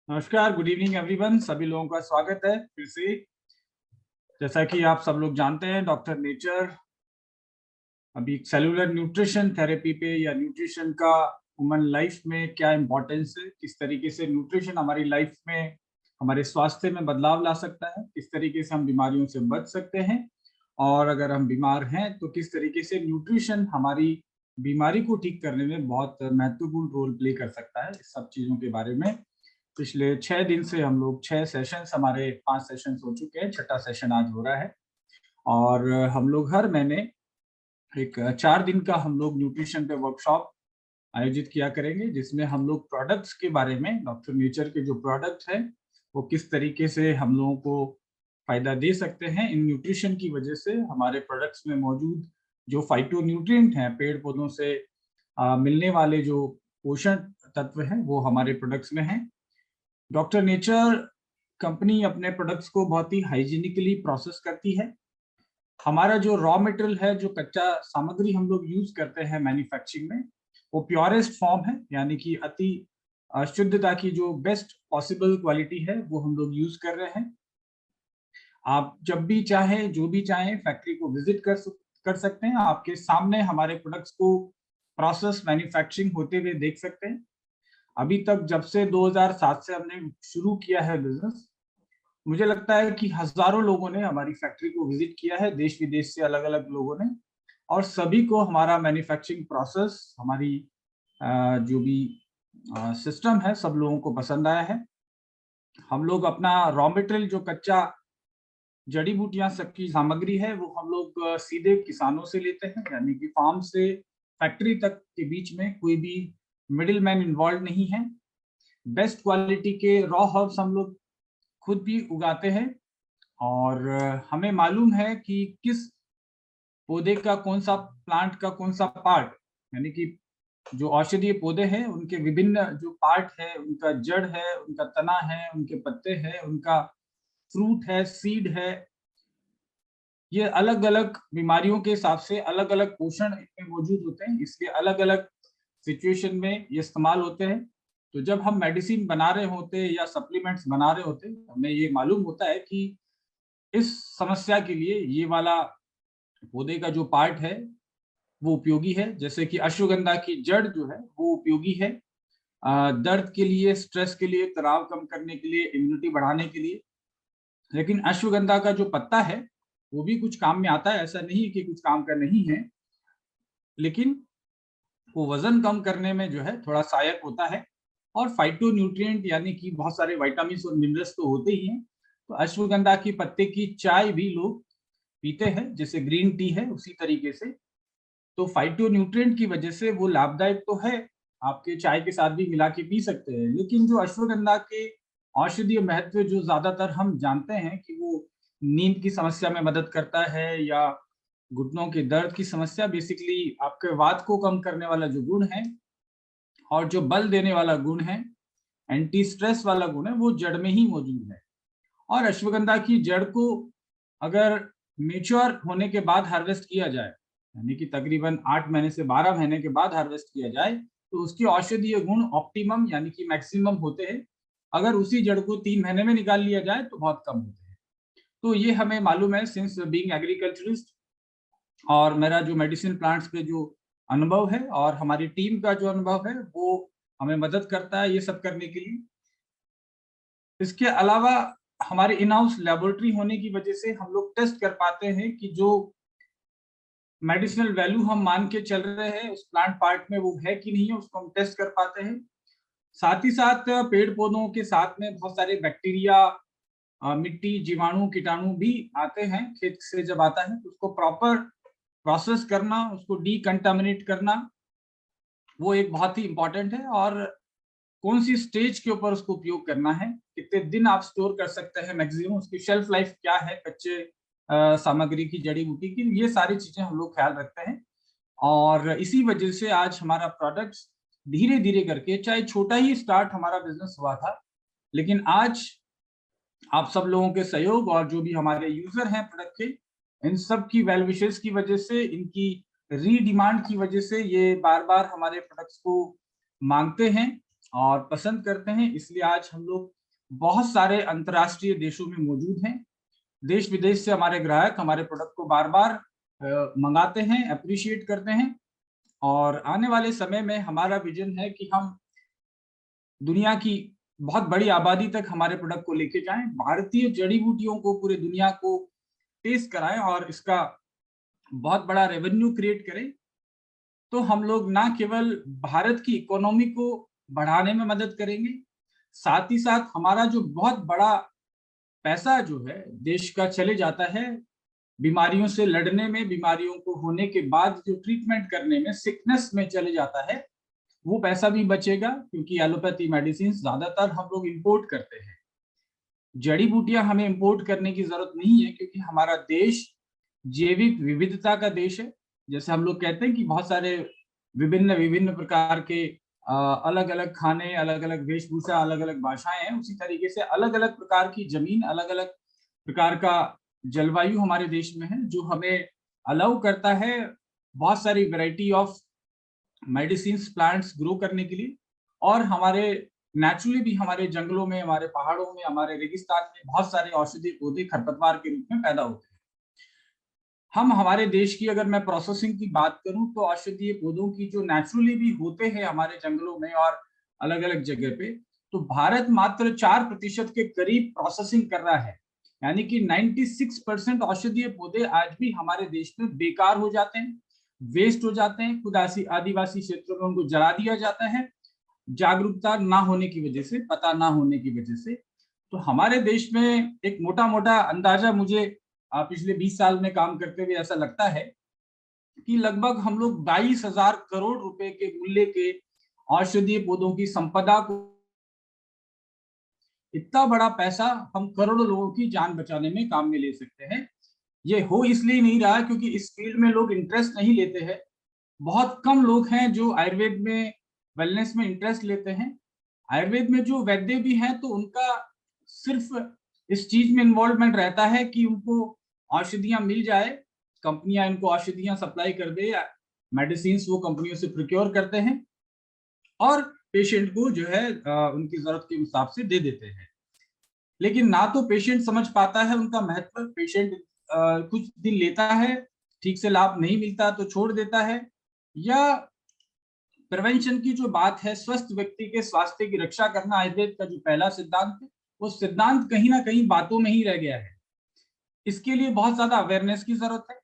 नमस्कार, good evening everyone. सभी लोगों का स्वागत है फिर से। जैसा कि आप सब लोग जानते हैं, डॉक्टर नेचर अभी सेलुलर न्यूट्रिशन थेरेपी पे या न्यूट्रिशन का ह्यूमन लाइफ में क्या इम्पोर्टेंस है, किस तरीके से न्यूट्रिशन हमारी लाइफ में हमारे स्वास्थ्य में बदलाव ला सकता है, किस तरीके से हम बीमारियों से बच सकते हैं और अगर हम बीमार हैं तो किस तरीके से न्यूट्रिशन हमारी बीमारी को ठीक करने में बहुत महत्वपूर्ण रोल प्ले कर सकता है। इस सब चीज़ों के बारे में पिछले 6 दिन से हम लोग 6 सेशंस, हमारे 5 सेशंस हो चुके हैं, छठा सेशन आज हो रहा है। और हम लोग हर महीने एक 4 दिन का हम लोग न्यूट्रिशन पे वर्कशॉप आयोजित किया करेंगे, जिसमें हम लोग प्रोडक्ट्स के बारे में, डॉक्टर नेचर के जो प्रोडक्ट्स हैं, वो किस तरीके से हम लोगों को फ़ायदा दे सकते हैं। इन न्यूट्रिशन की वजह से हमारे प्रोडक्ट्स में मौजूद जो फाइटोन्यूट्रिएंट हैं, पेड़-पौधों से मिलने वाले जो पोषण तत्व हैं, वो हमारे प्रोडक्ट्स में हैं। डॉक्टर नेचर कंपनी अपने प्रोडक्ट्स को बहुत ही हाइजीनिकली प्रोसेस करती है। हमारा जो रॉ मटेरियल है, जो कच्चा सामग्री हम लोग यूज़ करते हैं मैन्युफैक्चरिंग में, वो प्योरेस्ट फॉर्म है, यानी कि अति शुद्धता की जो बेस्ट पॉसिबल क्वालिटी है, वो हम लोग यूज़ कर रहे हैं। आप जब भी चाहें, जो भी चाहें, फैक्ट्री को विज़िट कर सकते हैं। आपके सामने हमारे प्रोडक्ट्स को प्रोसेस मैन्युफैक्चरिंग होते हुए देख सकते हैं। अभी तक जब से 2007 से हमने शुरू किया है बिज़नेस, मुझे लगता है कि हज़ारों लोगों ने हमारी फैक्ट्री को विज़िट किया है, देश-विदेश से अलग-अलग लोगों ने, और सभी को हमारा मैन्युफैक्चरिंग प्रोसेस, हमारी जो भी सिस्टम है, सब लोगों को पसंद आया है। हम लोग अपना रॉ मटेरियल, जो कच्चा जड़ी-बूटियाँ सबकी सामग्री है, वो हम लोग सीधे किसानों से लेते हैं, यानी कि फार्म से फैक्ट्री तक के बीच में कोई भी मिडलमैन इन्वॉल्व नहीं है। बेस्ट क्वालिटी के रॉ हर्ब्स हम लोग खुद भी उगाते हैं और हमें मालूम है कि किस पौधे का कौन-सा, प्लांट का कौन-सा पार्ट, यानी कि जो औषधीय पौधे हैं, उनके विभिन्न जो पार्ट है, उनका जड़ है, उनका तना है, उनके पत्ते हैं, उनका फ्रूट है, सीड है, ये अलग-अलग बीमारियों के हिसाब से अलग-अलग पोषण इनमें मौजूद होते हैं, इसलिए अलग-अलग सिचुएशन में ये इस्तेमाल होते हैं। तो जब हम मेडिसिन बना रहे होते हैं या सप्लीमेंट्स बना रहे होते हैं, हमें ये मालूम होता है कि इस समस्या के लिए ये वाला पौधे का जो पार्ट है, वो उपयोगी है। जैसे कि अश्वगंधा की जड़ जो है, वो उपयोगी है दर्द के लिए, स्ट्रेस के लिए, तनाव कम करने के लिए, इम्यूनिटी बढ़ाने के लिए। लेकिन अश्वगंधा का जो पत्ता है, वो भी कुछ काम में आता है, ऐसा नहीं कि कुछ काम का नहीं है, लेकिन वो वज़न कम करने में जो है थोड़ा सहायक होता है। और फाइटोन्यूट्रिएंट, यानी कि बहुत सारे विटामिन्स और मिनरल्स तो होते ही हैं। तो अश्वगंधा की पत्ते की चाय भी लोग पीते हैं, जैसे ग्रीन टी है उसी तरीके से। तो फाइटोन्यूट्रिएंट की वजह से वो लाभदायक तो है, आपके चाय के साथ भी मिला के पी सकते हैं। लेकिन जो अश्वगंधा के औषधीय महत्व जो ज़्यादातर हम जानते हैं कि वो नींद की समस्या में मदद करता है, या घुटनों के दर्द की समस्या, बेसिकली आपके वात को कम करने वाला जो गुण है और जो बल देने वाला गुण है, एंटी स्ट्रेस वाला गुण है, वो जड़ में ही मौजूद है। और अश्वगंधा की जड़ को अगर मैच्योर होने के बाद हार्वेस्ट किया जाए, यानी कि तकरीबन 8 महीने से 12 महीने के बाद हार्वेस्ट किया जाए, तो उसके औषधीय गुण ऑप्टिमम, यानी कि मैक्सिमम होते हैं। अगर उसी जड़ को 3 महीने में निकाल लिया जाए तो बहुत कम होते हैं। तो ये हमें मालूम है, सिंस बीइंग एग्रीकल्चरिस्ट, और मेरा जो मेडिसिन प्लांट्स पे जो अनुभव है और हमारी टीम का जो अनुभव है, वो हमें मदद करता है ये सब करने के लिए। इसके अलावा हमारे इन हाउस लैबोरेटरी होने की वजह से हम लोग टेस्ट कर पाते हैं कि जो मेडिसिनल वैल्यू हम मान के चल रहे हैं उस प्लांट पार्ट में, वो है कि नहीं है, उसको हम टेस्ट कर पाते हैं। साथ ही साथ पेड़ पौधों के साथ में बहुत सारे बैक्टीरिया, मिट्टी, जीवाणु, कीटाणु भी आते हैं। खेत से जब आता है तो उसको प्रॉपर प्रोसेस करना, उसको डीकंटामिनेट करना, वो एक बहुत ही इम्पोर्टेंट है। और कौन सी स्टेज के ऊपर उसको उपयोग करना है, कितने दिन आप स्टोर कर सकते हैं मैक्सिमम, उसकी शेल्फ लाइफ क्या है कच्चे सामग्री की, जड़ी बूटी की, ये सारी चीजें हम लोग ख्याल रखते हैं। और इसी वजह से आज हमारा प्रोडक्ट्स धीरे धीरे करके, चाहे छोटा ही स्टार्ट हमारा बिजनेस हुआ था, लेकिन आज आप सब लोगों के सहयोग और जो भी हमारे यूजर हैं प्रोडक्ट के, इन सब की वेल विशेस की वजह से, इनकी रीडिमांड की वजह से, ये बार बार हमारे प्रोडक्ट्स को मांगते हैं और पसंद करते हैं। इसलिए आज हम लोग बहुत सारे अंतर्राष्ट्रीय देशों में मौजूद हैं। देश विदेश से हमारे ग्राहक हमारे प्रोडक्ट को बार बार मंगाते हैं, अप्रिशिएट करते हैं। और आने वाले समय में हमारा विजन है कि हम दुनिया की बहुत बड़ी आबादी तक हमारे प्रोडक्ट को लेके जाएं, भारतीय जड़ी बूटियों को पूरे दुनिया को टेस्ट कराएं और इसका बहुत बड़ा रेवेन्यू क्रिएट करें। तो हम लोग ना केवल भारत की इकोनॉमी को बढ़ाने में मदद करेंगे, साथ ही साथ हमारा जो बहुत बड़ा पैसा जो है देश का चले जाता है बीमारियों से लड़ने में, बीमारियों को होने के बाद जो ट्रीटमेंट करने में, सिकनेस में चले जाता है, वो पैसा भी बचेगा। क्योंकि एलोपैथी मेडिसिन ज्यादातर हम लोग इंपोर्ट करते हैं, जड़ी बूटियां हमें इंपोर्ट करने की जरूरत नहीं है, क्योंकि हमारा देश जैविक विविधता का देश है। जैसे हम लोग कहते हैं कि बहुत सारे विभिन्न विभिन्न प्रकार के अलग अलग खाने, अलग अलग वेशभूषा, अलग अलग भाषाएं हैं, उसी तरीके से अलग अलग प्रकार की जमीन, अलग अलग प्रकार का जलवायु हमारे देश में है, जो हमें अलाउ करता है बहुत सारी variety of medicine plants grow करने के लिए। और हमारे नेचुरली भी हमारे जंगलों में, हमारे पहाड़ों में, हमारे रेगिस्तान में बहुत सारे औषधीय पौधे खरपतवार के रूप में पैदा होते हैं। हम हमारे देश की अगर मैं प्रोसेसिंग की बात करूं तो औषधीय पौधों की जो नेचुरली भी होते हैं हमारे जंगलों में और अलग अलग जगह पे, तो भारत मात्र 4% के करीब प्रोसेसिंग कर रहा है। यानी कि 96% औषधीय पौधे आज भी हमारे देश में बेकार हो जाते हैं, वेस्ट हो जाते हैं, खुद आदिवासी क्षेत्रों में उनको जला दिया जाता है, जागरूकता ना होने की वजह से, पता ना होने की वजह से। तो हमारे देश में एक मोटा मोटा अंदाजा मुझे पिछले 20 साल में काम करते हुए ऐसा लगता है कि लगभग हम लोग 22,000 करोड़ रुपए के मूल्य के औषधीय पौधों की संपदा को, इतना बड़ा पैसा हम करोड़ों लोगों की जान बचाने में काम में ले सकते हैं। ये हो इसलिए नहीं रहा क्योंकि इस फील्ड में लोग इंटरेस्ट नहीं लेते हैं। बहुत कम लोग हैं जो आयुर्वेद में, वेलनेस में इंटरेस्ट लेते हैं। आयुर्वेद में जो वैद्य भी हैं तो उनका सिर्फ इस चीज में इन्वॉल्वमेंट रहता है कि उनको औषधियां मिल जाए, कंपनियां इनको औषधियां सप्लाई कर दे, मेडिसिन वो कंपनियों से प्रोक्योर करते हैं और पेशेंट को जो है उनकी जरूरत के हिसाब से दे देते हैं। लेकिन ना तो पेशेंट समझ पाता है उनका महत्व, पेशेंट कुछ दिन लेता है, ठीक से लाभ नहीं मिलता तो छोड़ देता है। या प्रिवेंशन की जो बात है, स्वस्थ व्यक्ति के स्वास्थ्य की रक्षा करना आयुर्वेद का जो पहला सिद्धांत है, वो सिद्धांत कहीं ना कहीं बातों में ही रह गया है। इसके लिए बहुत ज्यादा अवेयरनेस की जरूरत है।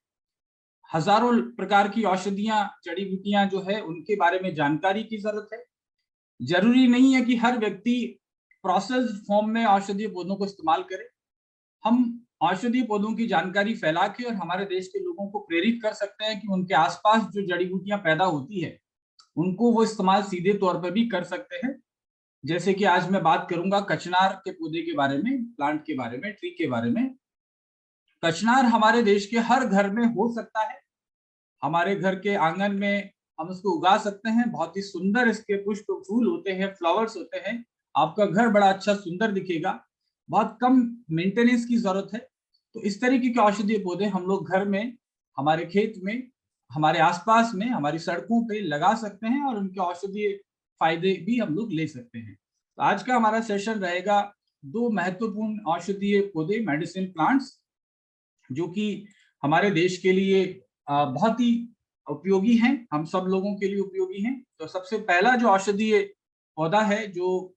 हजारों प्रकार की औषधियां, जड़ी बूटियां जो है उनके बारे में जानकारी की जरूरत है। जरूरी नहीं है कि हर व्यक्ति प्रोसेस्ड फॉर्म में औषधीय पौधों को इस्तेमाल करे। हम औषधीय पौधों की जानकारी फैला के और हमारे देश के लोगों को प्रेरित कर सकते हैं कि उनके आसपास जो जड़ी बूटियां पैदा होती है उनको वो इस्तेमाल सीधे तौर पर भी कर सकते हैं। जैसे कि आज मैं बात करूंगा कचनार के पौधे के बारे में, प्लांट के बारे में, ट्री के बारे में। कचनार हमारे देश के हर घर में हो सकता है। हमारे घर के आंगन में हम उसको उगा सकते हैं। बहुत ही सुंदर इसके पुष्प, फूल होते हैं, फ्लावर्स होते हैं। आपका घर बड़ा अच्छा सुंदर दिखेगा। बहुत कम मेंटेनेंस की जरूरत है। तो इस तरीके के औषधीय पौधे हम लोग घर में, हमारे खेत में, हमारे आसपास में, हमारी सड़कों पे लगा सकते हैं और उनके औषधीय फायदे भी हम लोग ले सकते हैं। तो आज का हमारा सेशन रहेगा 2 महत्वपूर्ण औषधीय पौधे, मेडिसिन प्लांट्स, जो कि हमारे देश के लिए बहुत ही उपयोगी हैं, हम सब लोगों के लिए उपयोगी हैं। तो सबसे पहला जो औषधीय पौधा है जो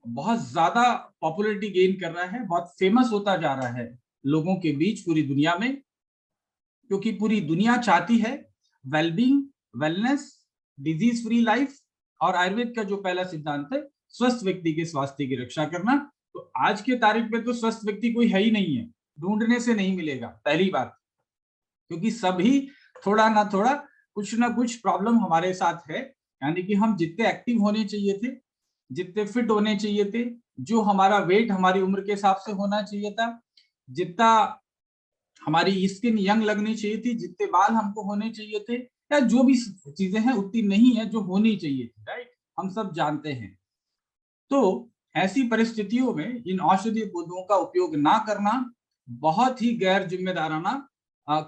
बहुत ज्यादा पॉपुलैरिटी गेन कर रहा है, बहुत फेमस होता जा रहा है लोगों के बीच पूरी दुनिया में, क्योंकि पूरी दुनिया चाहती है wellbeing, wellness, disease free life. और आयुर्वेद का जो पहला सिद्धांत है स्वस्थ व्यक्ति के स्वास्थ्य की रक्षा करना। तो आज के तारीख में तो स्वस्थ व्यक्ति कोई है ही नहीं है, ढूंढने से नहीं मिलेगा, पहली बात। क्योंकि सभी थोड़ा ना थोड़ा, कुछ ना कुछ प्रॉब्लम हमारे साथ है। यानी कि हम जितने एक्टिव होने चाहिए थे, जितने फिट होने चाहिए थे, जो हमारा वेट हमारी उम्र के हिसाब से होना चाहिए था, जितना हमारी स्किन यंग लगनी चाहिए थी, जितने बाल हमको होने चाहिए थे, या जो भी चीजें हैं उतनी नहीं है जो होनी चाहिए थी, राइट? हम सब जानते हैं। तो ऐसी परिस्थितियों में इन औषधीय पौधों का उपयोग ना करना बहुत ही गैर जिम्मेदाराना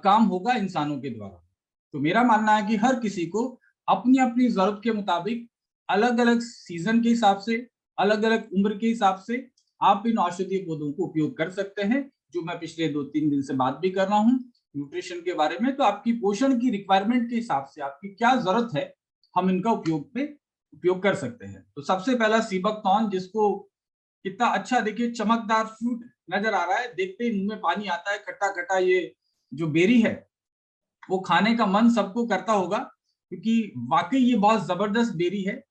काम होगा इंसानों के द्वारा। तो मेरा मानना है कि हर किसी को अपनी अपनी जरूरत के मुताबिक, अलग अलग सीजन के हिसाब से, अलग अलग उम्र के हिसाब से आप इन औषधीय पौधों को उपयोग कर सकते हैं, जो मैं पिछले 2-3 दिन से बात भी कर रहा हूँ न्यूट्रिशन के बारे में। तो आपकी पोषण की रिक्वायरमेंट के हिसाब से आपकी क्या जरूरत है, हम इनका उपयोग कर सकते हैं। तो सबसे पहला सीबकथॉर्न, जिसको कितना अच्छा देखिए चमकदार फ्रूट नजर आ रहा है, देखते ही मुंह में पानी आता है, खट्टा खट्टा ये जो बेरी है वो खाने का मन सबको करता होगा, क्योंकि वाकई ये बहुत जबरदस्त बेरी है।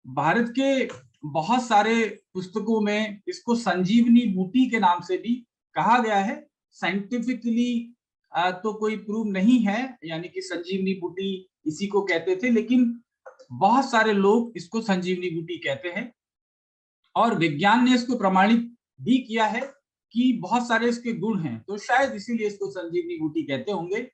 भारत के बहुत सारे पुस्तकों में इसको संजीवनी बूटी के नाम से भी कहा गया है। साइंटिफिकली तो कोई प्रूव नहीं है, यानी कि संजीवनी बूटी इसी को कहते थे, लेकिन बहुत सारे लोग इसको संजीवनी बूटी कहते हैं और विज्ञान ने इसको प्रमाणित भी किया है कि बहुत सारे इसके गुण हैं, तो शायद इसीलिए इसको संजीवनी बूटी कहते होंगे।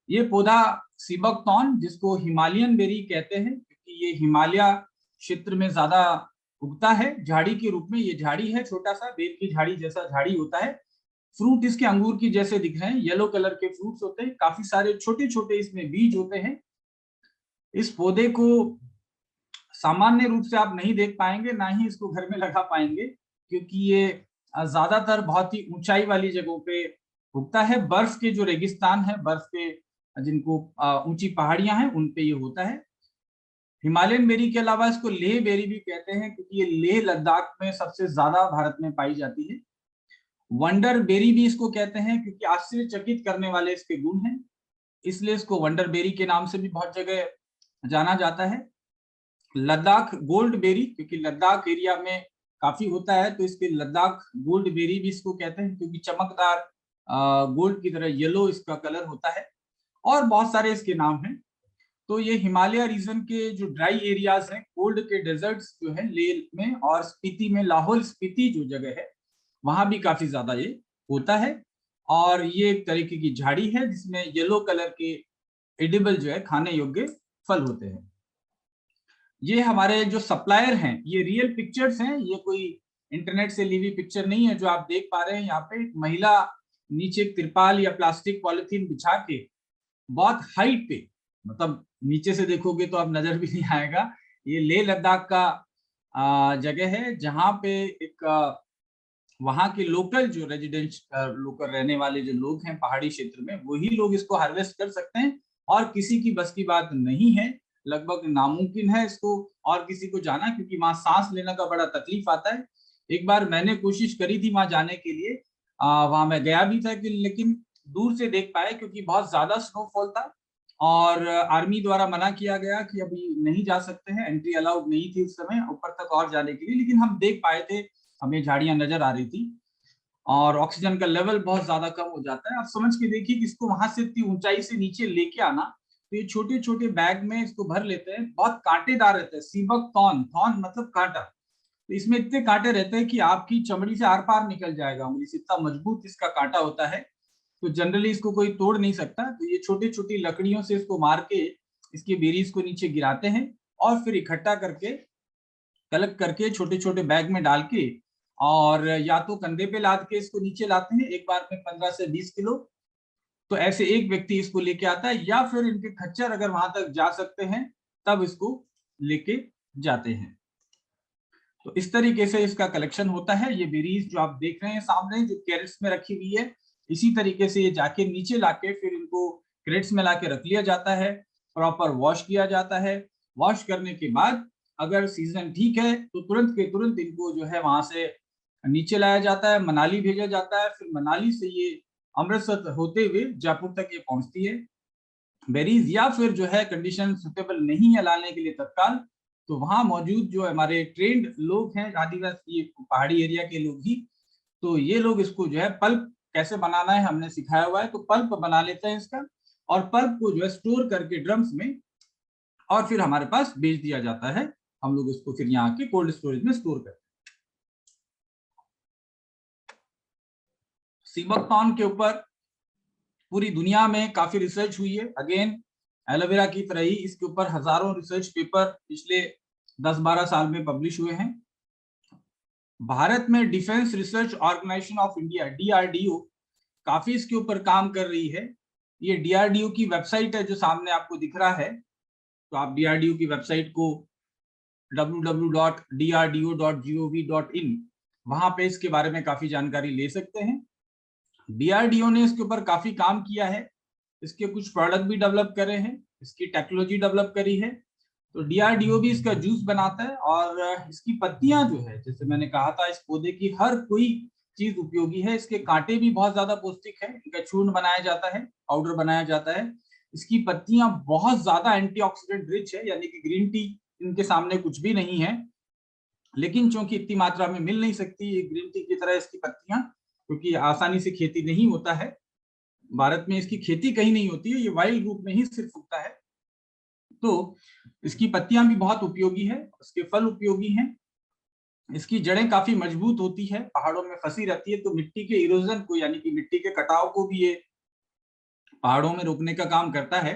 ये पौधा सीबकथॉर्न, जिसको हिमालयन बेरी कहते हैं, क्योंकि ये हिमालय क्षेत्र में ज्यादा उगता है, झाड़ी के रूप में। ये झाड़ी है, छोटा सा बेर की झाड़ी जैसा झाड़ी होता है। फ्रूट इसके अंगूर की जैसे दिख रहे हैं, येलो कलर के फ्रूट्स होते हैं, काफी सारे छोटे छोटे इसमें बीज होते हैं। इस पौधे को सामान्य रूप से आप नहीं देख पाएंगे, ना ही इसको घर में लगा पाएंगे, क्योंकि ये ज्यादातर बहुत ही ऊंचाई वाली जगहों पे उगता है। बर्फ के जो रेगिस्तान है, बर्फ के जिनको ऊंची पहाड़ियां हैं, उन पे ये होता है। हिमालयन बेरी के अलावा इसको लेह बेरी भी कहते हैं, क्योंकि ये लेह लद्दाख में सबसे ज्यादा भारत में पाई जाती है। वंडर बेरी भी इसको कहते हैं, क्योंकि आश्चर्यचकित करने वाले इसके गुण हैं, इसलिए इसको वंडर बेरी के नाम से भी बहुत जगह जाना जाता है। लद्दाख गोल्ड बेरी, क्योंकि लद्दाख एरिया में काफी होता है, तो इसके लद्दाख गोल्ड बेरी भी इसको कहते हैं, क्योंकि चमकदार गोल्ड की तरह येलो इसका कलर होता है। और बहुत सारे इसके नाम हैं। तो ये हिमालय रीजन के जो ड्राई एरियाज हैं, कोल्ड के डेजर्ट्स जो है लेह में और स्पीति में, लाहौल स्पीति जो जगह है, वहां भी काफी ज्यादा ये होता है। और ये एक तरीके की झाड़ी है जिसमें येलो कलर के एडिबल जो है खाने योग्य फल होते हैं। ये हमारे जो सप्लायर हैं, ये रियल पिक्चर्स हैं, ये कोई इंटरनेट से ली हुई पिक्चर नहीं है। जो आप देख पा रहे हैं यहाँ पे, एक महिला नीचे तिरपाल या प्लास्टिक पॉलिथीन बिछा के बहुत हाइट पे, मतलब नीचे से देखोगे तो अब नजर भी नहीं आएगा, ये लेह लद्दाख का जगह है, जहाँ पे एक वहाँ के लोकल जो लोकल रहने वाले जो लोग हैं पहाड़ी क्षेत्र में, वही लोग इसको हार्वेस्ट कर सकते हैं और किसी की बस की बात नहीं है, लगभग नामुमकिन है इसको और किसी को जाना, क्योंकि वहां सांस लेने का बड़ा तकलीफ आता है। एक बार मैंने कोशिश करी थी वहां जाने के लिए, वहां मैं गया भी था कि, लेकिन दूर से देख पाया, क्योंकि बहुत ज्यादा स्नोफॉल था और आर्मी द्वारा मना किया गया कि अभी नहीं जा सकते हैं, एंट्री अलाउड नहीं थी उस समय ऊपर तक और जाने के लिए। लेकिन हम देख पाए थे, हमें झाड़ियां नजर आ रही थी और ऑक्सीजन का लेवल बहुत ज्यादा कम हो जाता है। आप समझ के देखिए कि इसको वहां से इतनी ऊंचाई से नीचे लेके आना, तो ये छोटे छोटे बैग में इसको भर लेते हैं, बहुत कांटेदार रहता है। सीबकथॉर्न, थॉर्न मतलब कांटा, तो इसमें इतने कांटे रहते हैं कि आपकी चमड़ी से आर पार निकल जाएगा, उंगली से, इतना मजबूत इसका कांटा होता है। तो जनरली इसको कोई तोड़ नहीं सकता। तो ये छोटी छोटी लकड़ियों से इसको मार के इसकी बेरीज को नीचे गिराते हैं और फिर इकट्ठा करके, कलेक्ट करके छोटे छोटे बैग में डाल के, और या तो कंधे पे लाद के इसको नीचे लाते हैं, एक बार में 15 से 20 किलो। तो ऐसे एक व्यक्ति इसको लेके आता है, या फिर इनके खच्चर अगर वहां तक जा सकते हैं तब इसको लेके जाते हैं। तो इस तरीके से इसका कलेक्शन होता है। ये बेरीज जो आप देख रहे हैं सामने, जो कैरेट्स में रखी हुई है, इसी तरीके से ये जाके नीचे लाके फिर इनको क्रेट्स में लाके रख लिया जाता है, प्रॉपर वॉश किया जाता है। वॉश करने के बाद अगर सीजन ठीक है तो तुरंत के तुरंत इनको जो है वहां से नीचे लाया जाता है, मनाली भेजा जाता है, फिर मनाली से ये अमृतसर होते हुए जयपुर तक ये पहुंचती है बेरीज। या फिर जो है कंडीशन सुटेबल नहीं है लाने के लिए तत्काल, तो वहां मौजूद जो हमारे ट्रेंड लोग हैं, आदिवासी पहाड़ी एरिया के लोग ही, तो ये लोग इसको जो है पल्प कैसे बनाना है हमने सिखाया हुआ है, तो पल्प बना लेते हैं इसका, और पल्प को जो है स्टोर करके ड्रम्स में, और फिर हमारे पास भेज दिया जाता है। हम लोग इसको फिर यहाँ के कोल्ड स्टोरेज में स्टोर करते हैं। सीबकथॉर्न के ऊपर पूरी दुनिया में काफी रिसर्च हुई है। अगेन एलोवेरा की तरह ही इसके ऊपर हजारों रिसर्च पेपर पिछले 10-12 साल में पब्लिश हुए हैं। भारत में defence research organisation of India, DRDO, काफी इसके ऊपर काम कर रही है। ये DRDO की वेबसाइट है जो सामने आपको दिख रहा है, तो आप DRDO की वेबसाइट को www.drdo.gov.in वहां पे इसके बारे में काफी जानकारी ले सकते हैं। डीआरडीओ ने इसके ऊपर काफी काम किया है, इसके कुछ प्रोडक्ट भी डेवलप करे हैं, इसकी टेक्नोलॉजी डेवलप करी है। तो डीआरडीओ भी इसका जूस बनाता है और इसकी पत्तियां जो है, जैसे मैंने कहा था, इस पौधे की हर कोई चीज उपयोगी है। इसके कांटे भी बहुत ज्यादा पौष्टिक है, इनका चूर्ण बनाया जाता है, पाउडर बनाया जाता है। इसकी पत्तियां बहुत ज्यादा एंटीऑक्सीडेंट रिच है, यानी कि ग्रीन टी इनके सामने कुछ भी नहीं है। लेकिन चूंकि इतनी मात्रा में मिल नहीं सकती ये ग्रीन टी की तरह इसकी पत्तियां, क्योंकि आसानी से खेती नहीं होता है, भारत में इसकी खेती कहीं नहीं होती है, ये वाइल्ड रूप में ही सिर्फ उगता है। तो इसकी पत्तियां भी बहुत उपयोगी है, इसके फल उपयोगी हैं। इसकी जड़ें काफी मजबूत होती है, पहाड़ों में फंसी रहती है, तो मिट्टी के इरोजन को, यानी कि मिट्टी के कटाव को भी ये पहाड़ों में रोकने का काम करता है।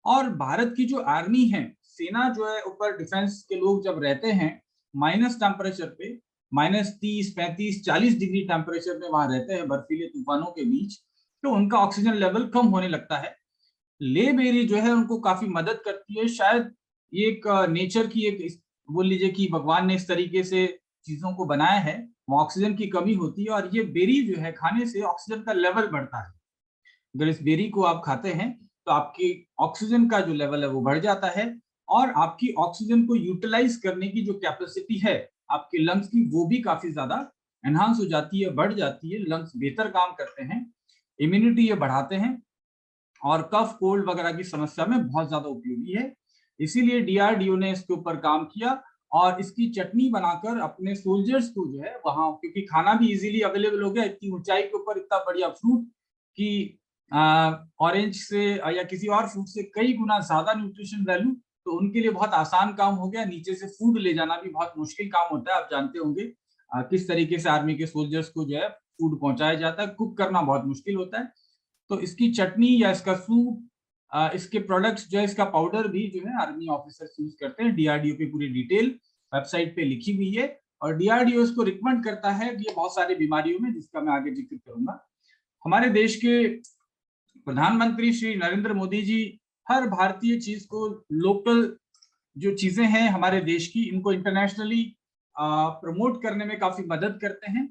और भारत की जो आर्मी है, सेना जो है, ऊपर डिफेंस के लोग जब रहते हैं माइनस टेम्परेचर पे, -30, 35, 40 डिग्री टेम्परेचर में वहां रहते हैं बर्फीले तूफानों के बीच, तो उनका ऑक्सीजन लेवल कम होने लगता है। ले बेरी जो है उनको काफी मदद करती है। शायद ये एक नेचर की एक, बोल लीजिए कि भगवान ने इस तरीके से चीजों को बनाया है, वो ऑक्सीजन की कमी होती है और ये बेरी जो है खाने से ऑक्सीजन का लेवल बढ़ता है। अगर इस बेरी को आप खाते हैं तो आपकी ऑक्सीजन का जो लेवल है वो बढ़ जाता है और आपकी ऑक्सीजन को यूटिलाइज करने की जो कैपेसिटी है आपके लंग्स की, वो भी काफी ज्यादा एनहांस हो जाती है, बढ़ जाती है। लंग्स बेहतर काम करते हैं, इम्यूनिटी ये बढ़ाते हैं और कफ कोल्ड वगैरह की समस्या में बहुत ज्यादा उपयोगी है। इसीलिए डीआरडीओ ने इसके ऊपर काम किया और इसकी चटनी बनाकर अपने सोल्जर्स को जो है वहां, क्योंकि खाना भी इजीली अवेलेबल हो गया, इतनी ऊंचाई के ऊपर इतना बढ़िया फ्रूट कि ऑरेंज से या किसी और फ्रूट से कई गुना ज्यादा न्यूट्रिशन वैल्यू, तो उनके लिए बहुत आसान काम हो गया। नीचे से फूड ले जाना भी बहुत मुश्किल काम होता है, आप जानते होंगे किस तरीके से आर्मी के सोल्जर्स को जो है फूड पहुंचाया जाता है, कुक करना बहुत मुश्किल होता है। तो इसकी चटनी या इसका सूप, इसके प्रोडक्ट्स जो है, इसका पाउडर भी जो है आर्मी ऑफिसर्स यूज करते हैं। डीआरडीओ की पूरी डिटेल वेबसाइट पे लिखी हुई है और डीआरडीओ इसको रिकमेंड करता है ये बहुत सारी बीमारियों में, जिसका मैं आगे जिक्र करूंगा। हमारे देश के प्रधानमंत्री श्री नरेंद्र मोदी जी हर भारतीय चीज को, लोकल जो चीजें हैं हमारे देश की, इनको इंटरनेशनली प्रमोट करने में काफी मदद करते हैं।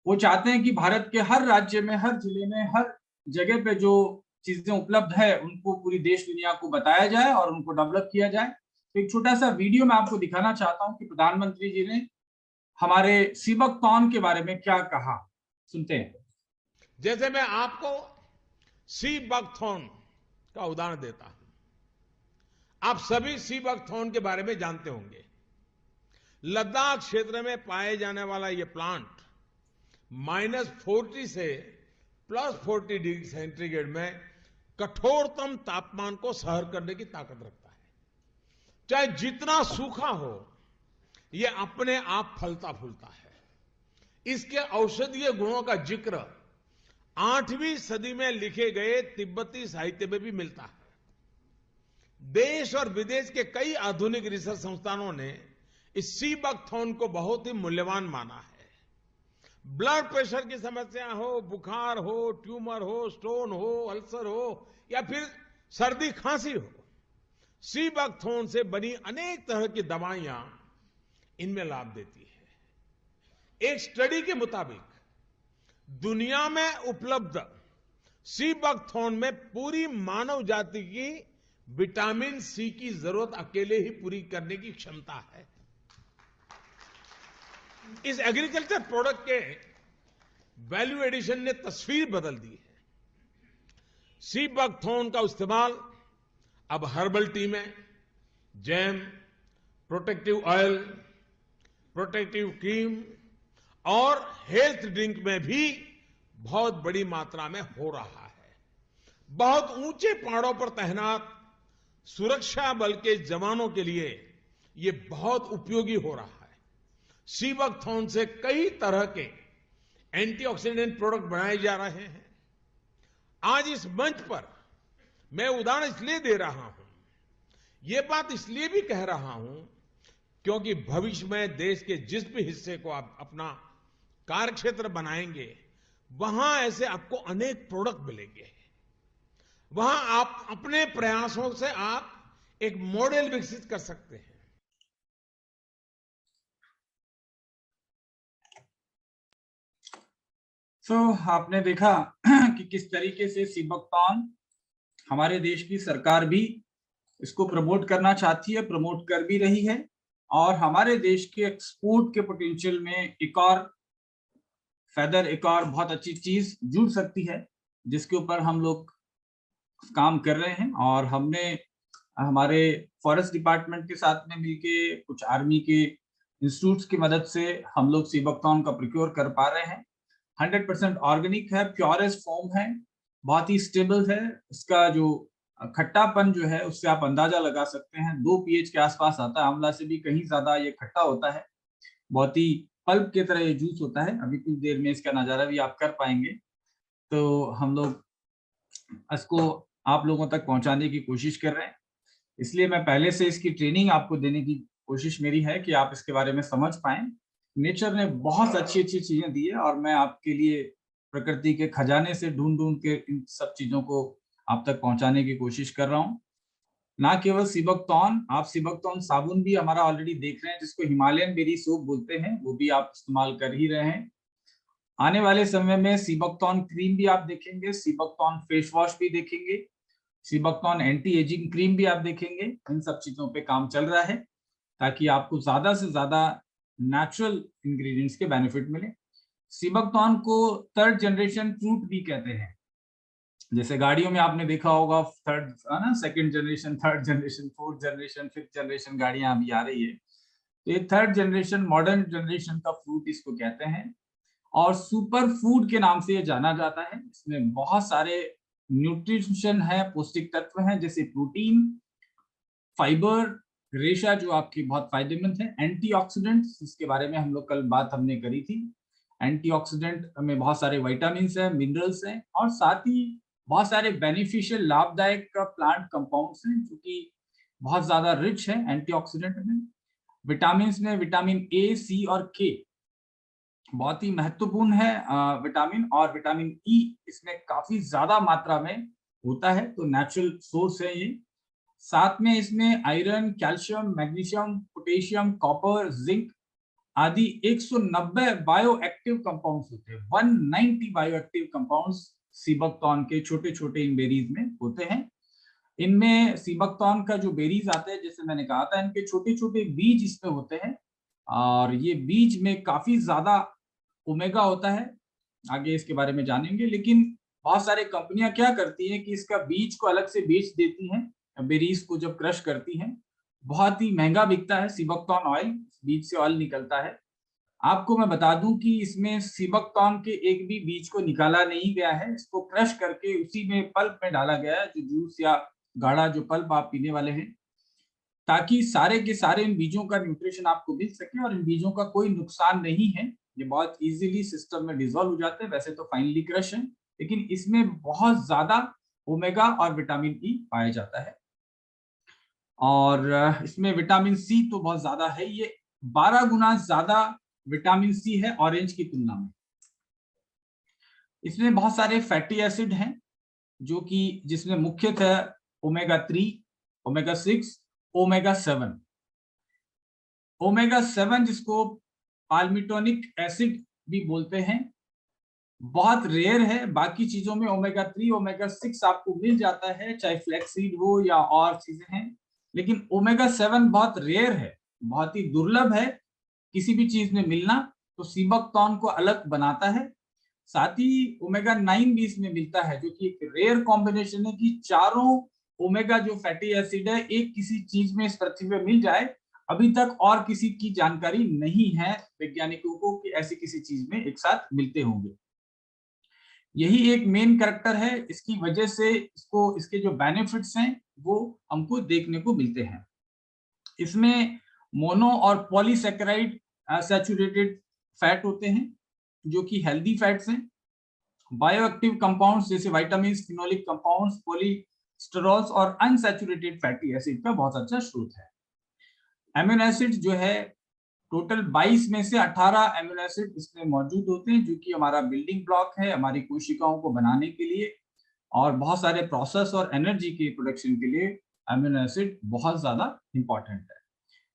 वो चाहते हैं कि भारत के हर राज्य में, हर जिले में, हर जगह पे जो चीजें उपलब्ध है उनको पूरी देश दुनिया को बताया जाए और उनको डेवलप किया जाए। तो एक छोटा सा वीडियो मैं आपको दिखाना चाहता हूं कि प्रधानमंत्री जी ने हमारे सीबकथॉर्न के बारे में क्या कहा, सुनते हैं। जैसे मैं आपको सीबकथॉर्न का उदाहरण देता हूं। आप सभी सीबकथॉर्न के बारे में जानते होंगे। लद्दाख क्षेत्र में पाए जाने वाला यह प्लांट -40 से +40 डिग्री सेंटीग्रेड में कठोरतम तापमान को सहन करने की ताकत रखता है। चाहे जितना सूखा हो, यह अपने आप फलता फूलता है। इसके औषधीय गुणों का जिक्र 8वीं सदी में लिखे गए तिब्बती साहित्य में भी मिलता है। देश और विदेश के कई आधुनिक रिसर्च संस्थानों ने इस सीबकथॉर्न को बहुत ही मूल्यवान माना है। ब्लड प्रेशर की समस्या हो, बुखार हो, ट्यूमर हो, स्टोन हो, अल्सर हो या फिर सर्दी खांसी हो, सीबकथॉर्न से बनी अनेक तरह की दवाइयां इनमें लाभ देती है। एक स्टडी के मुताबिक दुनिया में उपलब्ध सीबकथॉर्न में पूरी मानव जाति की विटामिन सी की जरूरत अकेले ही पूरी करने की क्षमता है। इस एग्रीकल्चर प्रोडक्ट के वैल्यू एडिशन ने तस्वीर बदल दी है। सीबकथॉर्न का इस्तेमाल अब हर्बल टी में, jam, protective oil, protective cream और हेल्थ ड्रिंक में भी बहुत बड़ी मात्रा में हो रहा है। बहुत ऊंचे पहाड़ों पर तैनात सुरक्षा बल के जवानों के लिए यह बहुत उपयोगी हो रहा है। सीबकथॉर्न से कई तरह के एंटीऑक्सीडेंट प्रोडक्ट बनाए जा रहे हैं। आज इस मंच पर मैं उदाहरण इसलिए दे रहा हूं, यह बात इसलिए भी कह रहा हूं क्योंकि भविष्य में देश के जिस भी हिस्से को आप अपना कार्यक्षेत्र बनाएंगे, वहां ऐसे आपको अनेक प्रोडक्ट मिलेंगे। वहां आप अपने प्रयासों से आप एक मॉडल विकसित कर सकते हैं। तो आपने देखा कि किस तरीके से सीबकथॉर्न हमारे देश की सरकार भी इसको प्रमोट करना चाहती है, प्रमोट कर भी रही है, और हमारे देश के एक्सपोर्ट के पोटेंशियल में एक और बहुत अच्छी चीज जुड़ सकती है, जिसके ऊपर हम लोग काम कर रहे हैं। और हमने हमारे फॉरेस्ट डिपार्टमेंट के साथ में मिलके कुछ आर्मी के इंस्टीट्यूट्स की मदद से हम लोग सीबकथॉर्न का प्रोक्योर कर पा रहे हैं। 100% ऑर्गेनिक है, प्योरेस्ट फॉर्म है, बहुत ही स्टेबल है। इसका जो खट्टापन जो है उससे आप अंदाजा लगा सकते हैं, 2 pH के आसपास आता है। आंवला से भी कहीं ज्यादा ये खट्टा होता है, बहुत ही पल्प की तरह ये जूस होता है। अभी कुछ देर में इसका नजारा भी आप कर पाएंगे। तो हम लोग इसको आप लोगों तक पहुंचाने की कोशिश कर रहे हैं, इसलिए मैं पहले से इसकी ट्रेनिंग आपको देने की कोशिश मेरी है कि आप इसके बारे में समझ पाएं। नेचर ने बहुत अच्छी अच्छी चीजें दी है, और मैं आपके लिए प्रकृति के खजाने से ढूंढ ढूंढ के इन सब चीजों को आप तक पहुंचाने की कोशिश कर रहा हूं। ना केवल सीबकथॉर्न, आप सीबकथॉर्न साबुन भी हमारा ऑलरेडी देख रहे हैं, जिसको हिमालयन बेरी सोप बोलते हैं, वो भी आप इस्तेमाल कर ही रहे हैं। आने वाले समय में सीबकथॉर्न क्रीम भी आप देखेंगे, सीबकथॉर्न फेस वॉश भी देखेंगे, सीबकथॉर्न एंटी एजिंग क्रीम भी आप देखेंगे। इन सब चीजों पे काम चल रहा है ताकि आपको ज्यादा से ज्यादा नेचुरल इंग्रेडिएंट्स के बेनिफिट मिले। सीबकथॉर्न को 3rd जनरेशन फ्रूट भी कहते हैं। जैसे गाड़ियों में आपने देखा होगा 2nd generation, 3rd generation, 4th generation, 5th generation गाड़ियां अभी आ रही है। तो ये 3rd जनरेशन मॉडर्न जनरेशन का फ्रूट इसको कहते हैं, और सुपर फूड के नाम से ये जाना जाता है। इसमें बहुत सारे न्यूट्रिशन है, पौष्टिक तत्व हैं, जैसे प्रोटीन, फाइबर, रेशा जो आपकी बहुत फायदेमंद है, एंटीऑक्सीडेंट्स, इसके बारे में हम लोग कल बात हमने करी थी। एंटीऑक्सीडेंट में बहुत सारे विटामिन्स हैं, मिनरल्स हैं, और साथ ही बहुत सारे बेनिफिशियल लाभदायक प्लांट कंपाउंड्स हैं जो कि बहुत ज्यादा रिच है एंटीऑक्सीडेंट में। विटामिन में विटामिन ए, सी और के बहुत ही महत्वपूर्ण है विटामिन, और विटामिन ई इसमें काफी ज्यादा मात्रा में होता है, तो नेचुरल सोर्स है ये। साथ में इसमें iron, calcium, magnesium, potassium, copper, zinc आदि 190 बायो एक्टिव कंपाउंड्स होते हैं। 190 बायो एक्टिव कंपाउंड्स सीबकथॉर्न के छोटे छोटे इन बेरीज में होते हैं। इनमें सीबकथॉर्न का जो बेरीज आते हैं, जैसे मैंने कहा था, इनके छोटे छोटे बीज इसमें होते हैं, और ये बीज में काफी ज्यादा ओमेगा होता है। आगे इसके बारे में जानेंगे। लेकिन बहुत सारे कंपनियां क्या करती हैं कि इसका बीज को अलग से बेच देती हैं, बेरीज को जब क्रश करती हैं, बहुत ही महंगा बिकता है सीबकथॉर्न ऑयल, बीज से ऑयल निकलता है। आपको मैं बता दूं कि इसमें सीबकथॉर्न के एक भी बीज को निकाला नहीं गया है, इसको क्रश करके उसी में पल्प में डाला गया है, जो जूस या गाढ़ा जो पल्प आप पीने वाले हैं, ताकि सारे के सारे इन बीजों का न्यूट्रिशन आपको मिल सके, और इन बीजों का कोई नुकसान नहीं है। ये बहुत इजीली सिस्टम में डिसॉल्व हो जाते हैं, वैसे तो फाइनली क्रश है, लेकिन इसमें बहुत ज्यादा ओमेगा और विटामिन ई पाया जाता है। और इसमें विटामिन सी तो बहुत ज्यादा है, ये 12 गुना ज्यादा विटामिन सी है ऑरेंज की तुलना में। इसमें बहुत सारे फैटी एसिड हैं, जो कि जिसमें मुख्यतः ओमेगा 3, ओमेगा 6, ओमेगा 7। ओमेगा 7 जिसको पाल्मिटोनिक एसिड भी बोलते हैं, बहुत रेयर है। बाकी चीजों में ओमेगा 3, ओमेगा 6 आपको मिल जाता है, चाहे फ्लैक्सीड हो या और चीजें हैं, लेकिन ओमेगा 7 बहुत रेयर है, बहुत ही दुर्लभ है किसी भी चीज में मिलना, तो सीबकथॉर्न को अलग बनाता है। साथ ही ओमेगा 9 भी इसमें मिलता है, जो कि एक रेयर कॉम्बिनेशन है कि चारों ओमेगा जो फैटी एसिड है एक किसी चीज में इस पृथ्वी पे मिल जाए। अभी तक और किसी की जानकारी नहीं है वैज्ञानिकों को कि ऐसी किसी चीज में एक साथ मिलते होंगे। यही एक मेन कैरेक्टर है, इसकी वजह से इसको इसके जो बेनिफिट्स हैं वो हमको देखने को मिलते हैं। इसमें मोनो और पॉलीसैकेराइड सैचुरेटेड फैट होते हैं, जो कि हेल्दी फैट्स हैं। बायोएक्टिव कंपाउंड्स जैसे विटामिन, फिनोलिक कंपाउंड्स, पॉलीस्टेरॉल्स और अनसैचुरेटेड फैटी एसिड का बहुत अच्छा स्रोत है। एमिनो एसिड जो है, टोटल 22 में से 18 एमिनो एसिड इसमें मौजूद होते हैं, जो कि हमारा बिल्डिंग ब्लॉक है हमारी कोशिकाओं को बनाने के लिए, और बहुत सारे प्रोसेस और एनर्जी के प्रोडक्शन के लिए एमिनो एसिड बहुत ज्यादा इंपॉर्टेंट है।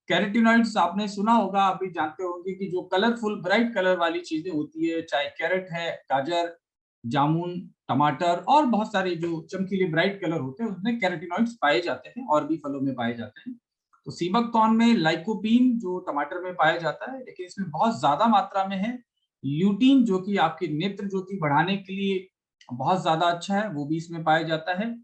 कैरोटीनॉइड्स आपने सुना होगा, आप भी जानते होंगे कि जो कलरफुल ब्राइट कलर वाली चीजें होती है, चाहे कैरेट है, गाजर, जामुन, टमाटर और बहुत सारे जो चमकीले ब्राइट कलर होते हैं उसमें कैरोटीनॉइड्स पाए जाते हैं और भी फलों में पाए जाते हैं। तो सीबक कॉर्न में लाइकोपीन जो टमाटर में पाया जाता है, लेकिन इसमें बहुत ज्यादा मात्रा में है ल्यूटीन जो कि आपकी नेत्र ज्योति बढ़ाने के लिए बहुत ज्यादा अच्छा है, वो भी इसमें पाया जाता है।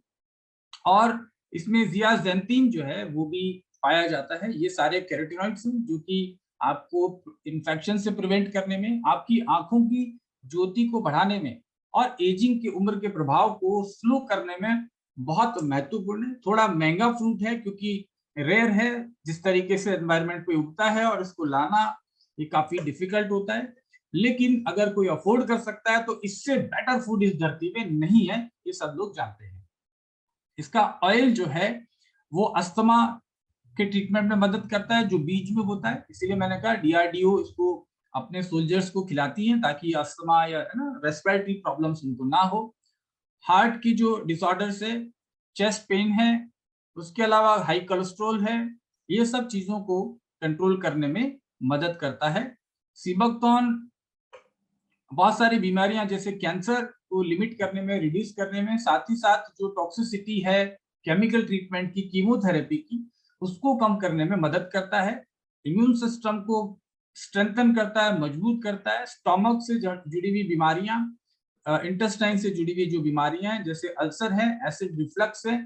और इसमें ज़ियाज़ेंथीन जो है वो भी पाया जाता है। ये सारे कैरोटीनॉइड्स हैं जो कि आपको इन्फेक्शन से प्रिवेंट करने में, आपकी आँखों की ज्योति को बढ़ाने में और एजिंग की उम्र के प्रभाव को स्लो करने में बहुत महत्वपूर्ण है। थोड़ा महँगा फ्रूट है क्योंकि रेयर है, जिस तरीके से एनवायरनमेंट पे उगता है और इसको लाना ये काफ़ी डिफिकल्ट होता है। लेकिन अगर कोई अफ़ोर्ड कर सकता है तो इससे बेटर फूड इस धरती पे नहीं है, ये सब लोग जानते हैं। इसका ऑयल जो है वो अस्थमा के ट्रीटमेंट में मदद करता है जो बीज में होता है, इसीलिए मैंने कहा डीआरडीओ इसको अपने सोल्जर्स को खिलाती है ताकि अस्थमा या है ना रेस्पिरेटरी प्रॉब्लम्स उनको ना हो। हार्ट की जो डिसऑर्डर्स है, चेस्ट पेन है, उसके अलावा हाई कोलेस्ट्रॉल है, ये सब चीजों को कंट्रोल करने में मदद करता है। सीबकथॉर्न बहुत सारी बीमारियां जैसे कैंसर को लिमिट करने में, रिड्यूस करने में, साथ ही साथ जो टॉक्सिसिटी है केमिकल ट्रीटमेंट की, कीमोथेरेपी की, उसको कम करने में मदद करता है। इम्यून सिस्टम को स्ट्रेंथन करता है, मजबूत करता है। स्टमक से जुड़ी हुई बीमारियां, इंटेस्टाइन से जुड़ी हुई जो बीमारियां हैं जैसे अल्सर है, एसिड रिफ्लक्स है,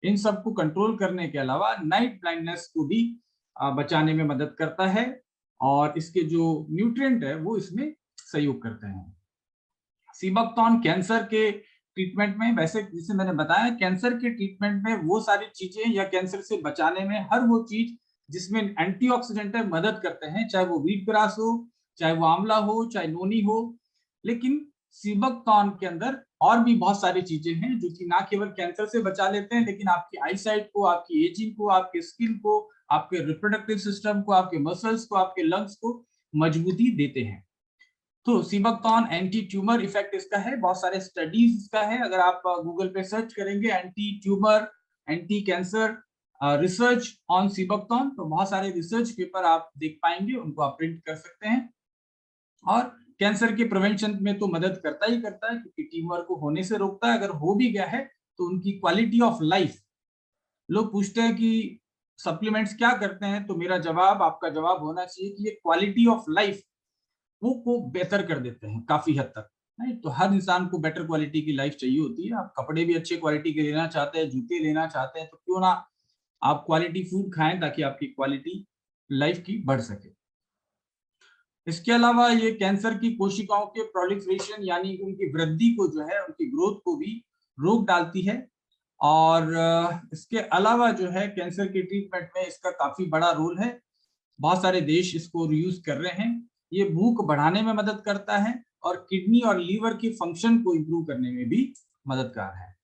इन सब को कंट्रोल करने के अलावा नाइट ब्लाइंडनेस को भी बचाने में मदद करता है और इसके जो न्यूट्रिएंट है वो इसमें सहयोग करते हैं। सीबकथॉर्न कैंसर के ट्रीटमेंट में, वैसे जैसे मैंने बताया कैंसर के ट्रीटमेंट में वो सारी चीजें या कैंसर से बचाने में हर वो चीज जिसमें एंटीऑक्सीडेंट है मदद करते हैं, चाहे वो व्हीट ग्रास हो, चाहे वो आंवला हो, चाहे नोनी हो। लेकिन सीबकथॉर्न के अंदर और भी बहुत सारी चीजें हैं जो कि ना केवल कैंसर से बचा लेते हैं लेकिन आपकी आईसाइट को, आपकी एजिंग को, आपके स्किन को, आपके रिप्रोडक्टिव सिस्टम को, आपके मसल्स को, आपके लंग्स को मजबूती देते हैं। तो सीबकथॉर्न एंटी ट्यूमर इफेक्ट इसका है, बहुत सारे स्टडीज इसका है। अगर आप गूगल पे सर्च करेंगे anti tumour, anti cancer research on seabuckthorn, तो बहुत सारे रिसर्च पेपर आप देख पाएंगे, उनको आप प्रिंट कर सकते हैं। और कैंसर के प्रिवेंशन में तो मदद करता ही करता है क्योंकि ट्यूमर को होने से रोकता है। अगर हो भी गया है तो उनकी क्वालिटी ऑफ लाइफ, लोग पूछते हैं कि सप्लीमेंट्स क्या करते हैं, तो मेरा जवाब, आपका जवाब होना चाहिए कि ये क्वालिटी ऑफ लाइफ वो को बेहतर कर देते हैं काफी हद तक। नहीं तो हर इंसान को बेटर क्वालिटी की लाइफ चाहिए होती है। आप कपड़े भी अच्छे क्वालिटी के लेना चाहते हैं, जूते लेना चाहते हैं, तो क्यों ना आप क्वालिटी फूड खाएं ताकि आपकी क्वालिटी लाइफ की बढ़ सके। इसके अलावा ये कैंसर की कोशिकाओं के प्रोलिफरेशन यानी उनकी वृद्धि को जो है, उनकी ग्रोथ को भी रोक डालती है। और इसके अलावा जो है कैंसर के ट्रीटमेंट में इसका काफी बड़ा रोल है। बहुत सारे देश इसको यूज कर रहे हैं। ये भूख बढ़ाने में मदद करता है और किडनी और लीवर की फंक्शन को इंप्रूव करने में भी मददगार है।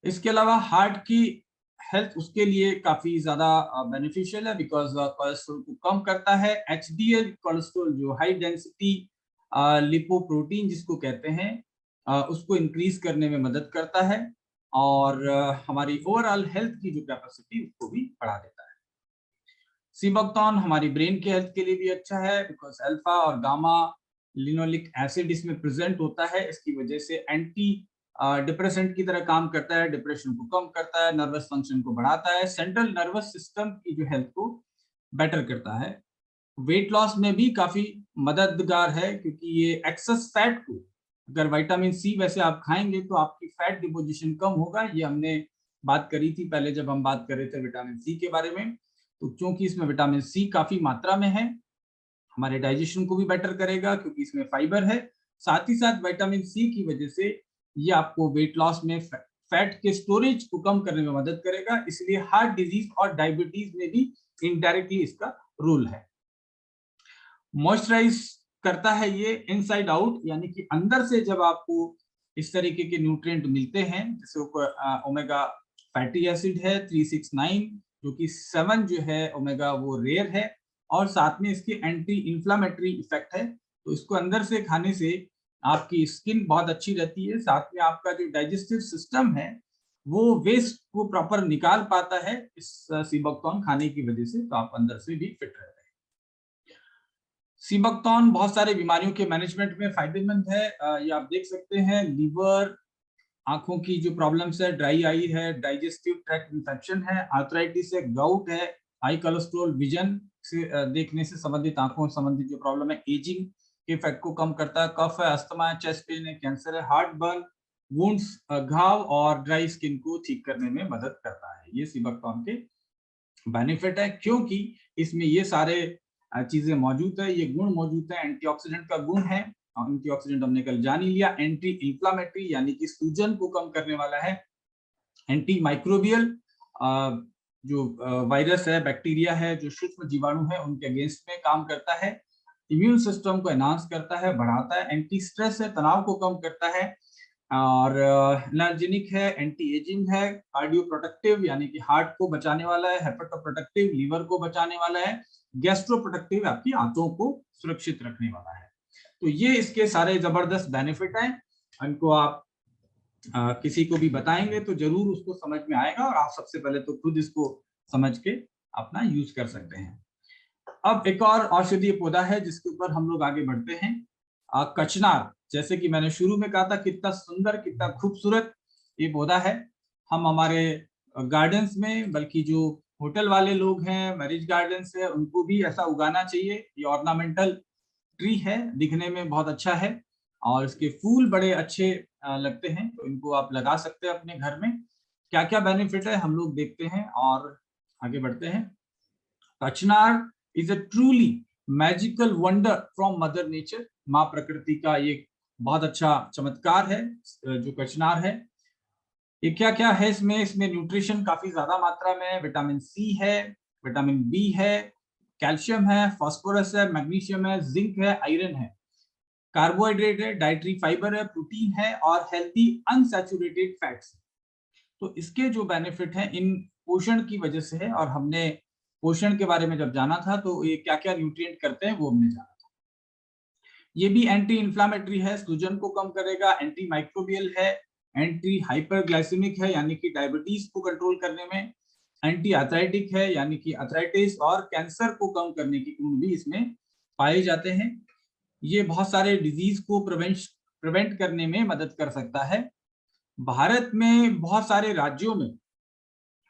इसके अलावा हार्ट की हेल्थ उसके लिए काफी ज्यादा बेनिफिशियल है बिकॉज कोलेस्ट्रॉल को कम करता है। एचडीएल कोलेस्ट्रॉल जो हाई डेंसिटी लिपोप्रोटीन जिसको कहते हैं, उसको इंक्रीज करने में मदद करता है और हमारी ओवरऑल हेल्थ की जो कैपेसिटी उसको भी बढ़ा देता है। सीबकथॉर्न हमारी ब्रेन के हेल्थ के लिए भी अच्छा है बिकॉज अल्फा और गामा लिनोलिक एसिड इसमें प्रेजेंट होता है। इसकी वजह से एंटी डिप्रेसेंट की तरह काम करता है, डिप्रेशन को कम करता है, नर्वस फंक्शन को बढ़ाता है, सेंट्रल नर्वस सिस्टम की जो हेल्थ को बेटर करता है। वेट लॉस में भी काफी मददगार है क्योंकि ये एक्सेस फैट को, अगर विटामिन सी वैसे आप खाएंगे तो आपकी फैट डिपोजिशन कम होगा। ये हमने बात करी थी पहले जब हम बात कर रहे थे विटामिन सी के बारे में। तो क्योंकि इसमें विटामिन सी काफी मात्रा में है, हमारे डाइजेशन को भी बेटर करेगा क्योंकि इसमें फाइबर है। साथ ही साथ विटामिन सी की वजह से ये आपको वेट लॉस में फैट के स्टोरेज को कम करने में मदद करेगा, इसलिए हार्ट डिजीज और डायबिटीज में भी इनडायरेक्टली इसका रोल है। मॉइस्चराइज करता है ये इनसाइड आउट, यानी कि अंदर से जब आपको इस तरीके के न्यूट्रिएंट मिलते हैं, जैसे ओमेगा फैटी एसिड है 369, जो कि 7 जो है ओमेगा वो रेयर है और साथ में इसके एंटी इंफ्लामेटरी इफेक्ट है। तो इसको अंदर से खाने से आपकी स्किन बहुत अच्छी रहती है, साथ में आपका जो डाइजेस्टिव सिस्टम है वो वेस्ट को प्रॉपर निकाल पाता है इस सीबकथॉर्न खाने की वजह से, तो आप अंदर से भी फिट रहते हैं। सीबकथॉर्न बहुत सारे बीमारियों के मैनेजमेंट में फायदेमंद है। ये आप देख सकते हैं, लीवर, आंखों की जो प्रॉब्लम्स है, ड्राई आई है, डाइजेस्टिव ट्रैक्ट इन्फेक्शन है, आर्थराइटिस है, गाउट है, हाई कोलेस्ट्रॉल, विजन से देखने से संबंधित, आंखों से संबंधित जो प्रॉब्लम है, एजिंग के इफेक्ट को कम करता है, कफ है, अस्थमा है, चेस्ट पेन है, कैंसर है, हार्ट बर्न, वुंड्स, घाव और ड्राई स्किन को ठीक करने में मदद करता है। ये सीबकथॉर्न के बेनिफिट है, क्योंकि इसमें ये सारे चीजें मौजूद है, ये गुण मौजूद है। एंटीऑक्सीडेंट का गुण है, एंटीऑक्सीडेंट हमने कल जान ही लिया। एंटी इंफ्लामेटरी यानी कि सूजन को कम करने वाला है। एंटी माइक्रोबियल, जो वायरस है, बैक्टीरिया है, जो सूक्ष्म जीवाणु है, उनके अगेंस्ट में काम करता है। इम्यून सिस्टम को एनहांस करता है, बढ़ाता है। एंटी स्ट्रेस है, तनाव को कम करता है। और एनर्जेनिक है, एंटी एजिंग है, कार्डियो प्रोटेक्टिव यानी कि हार्ट को बचाने वाला है, हेपेटो प्रोटेक्टिव लीवर को बचाने वाला है, गैस्ट्रो प्रोटेक्टिव आपकी आंतों को सुरक्षित रखने वाला है। तो ये इसके सारे जबरदस्त बेनिफिट हैं। इनको आप किसी को भी बताएंगे तो जरूर उसको समझ में आएगा, और आप सबसे पहले तो खुद इसको समझ के अपना यूज कर सकते हैं। अब एक और औषधीय पौधा है जिसके ऊपर हम लोग आगे बढ़ते हैं, कचनार। जैसे कि मैंने शुरू में कहा था, कितना सुंदर, कितना खूबसूरत ये पौधा है। हम हमारे गार्डन्स में, बल्कि जो होटल वाले लोग हैं, मैरिज गार्डन्स है, उनको भी ऐसा उगाना चाहिए। ये ऑर्नामेंटल ट्री है, दिखने में बहुत अच्छा है और इसके फूल बड़े अच्छे लगते हैं, तो इनको आप लगा सकते हैं अपने घर में। क्या क्या बेनिफिट है हम लोग देखते हैं और आगे बढ़ते हैं। कचनार is a truly magical wonder from mother nature. माँ प्रकृति का ये बहुत अच्छा चमत्कार है जो कचनार है। ये क्या क्या है इसमें? इसमें न्यूट्रिशन काफी ज्यादा मात्रा में है। विटामिन सी है, विटामिन बी है, कैल्शियम है, फास्फोरस है, मैग्नीशियम है, जिंक है, आयरन है, कार्बोहाइड्रेट है, डाइटरी फाइबर है, प्रोटीन है और हेल्थी अनसैचुरेटेड फैट्स। तो इसके जो बेनिफिट हैं इन पोषण की वजह से है, और हमने पोषण के बारे में जब जाना था तो ये क्या क्या न्यूट्रिएंट करते हैं वो हमने जाना था। ये भी एंटी इंफ्लामेटरी है, सूजन को कम करेगा, एंटी माइक्रोबियल है, एंटी हाइपरग्लाइसेमिक है यानी कि डायबिटीज को कंट्रोल करने में, एंटी आर्थराइटिक है यानी कि आर्थराइटिस और कैंसर को कम करने की गुण भी इसमें पाए जाते हैं। ये बहुत सारे डिजीज को प्रिवेंट करने में मदद कर सकता है। भारत में बहुत सारे राज्यों में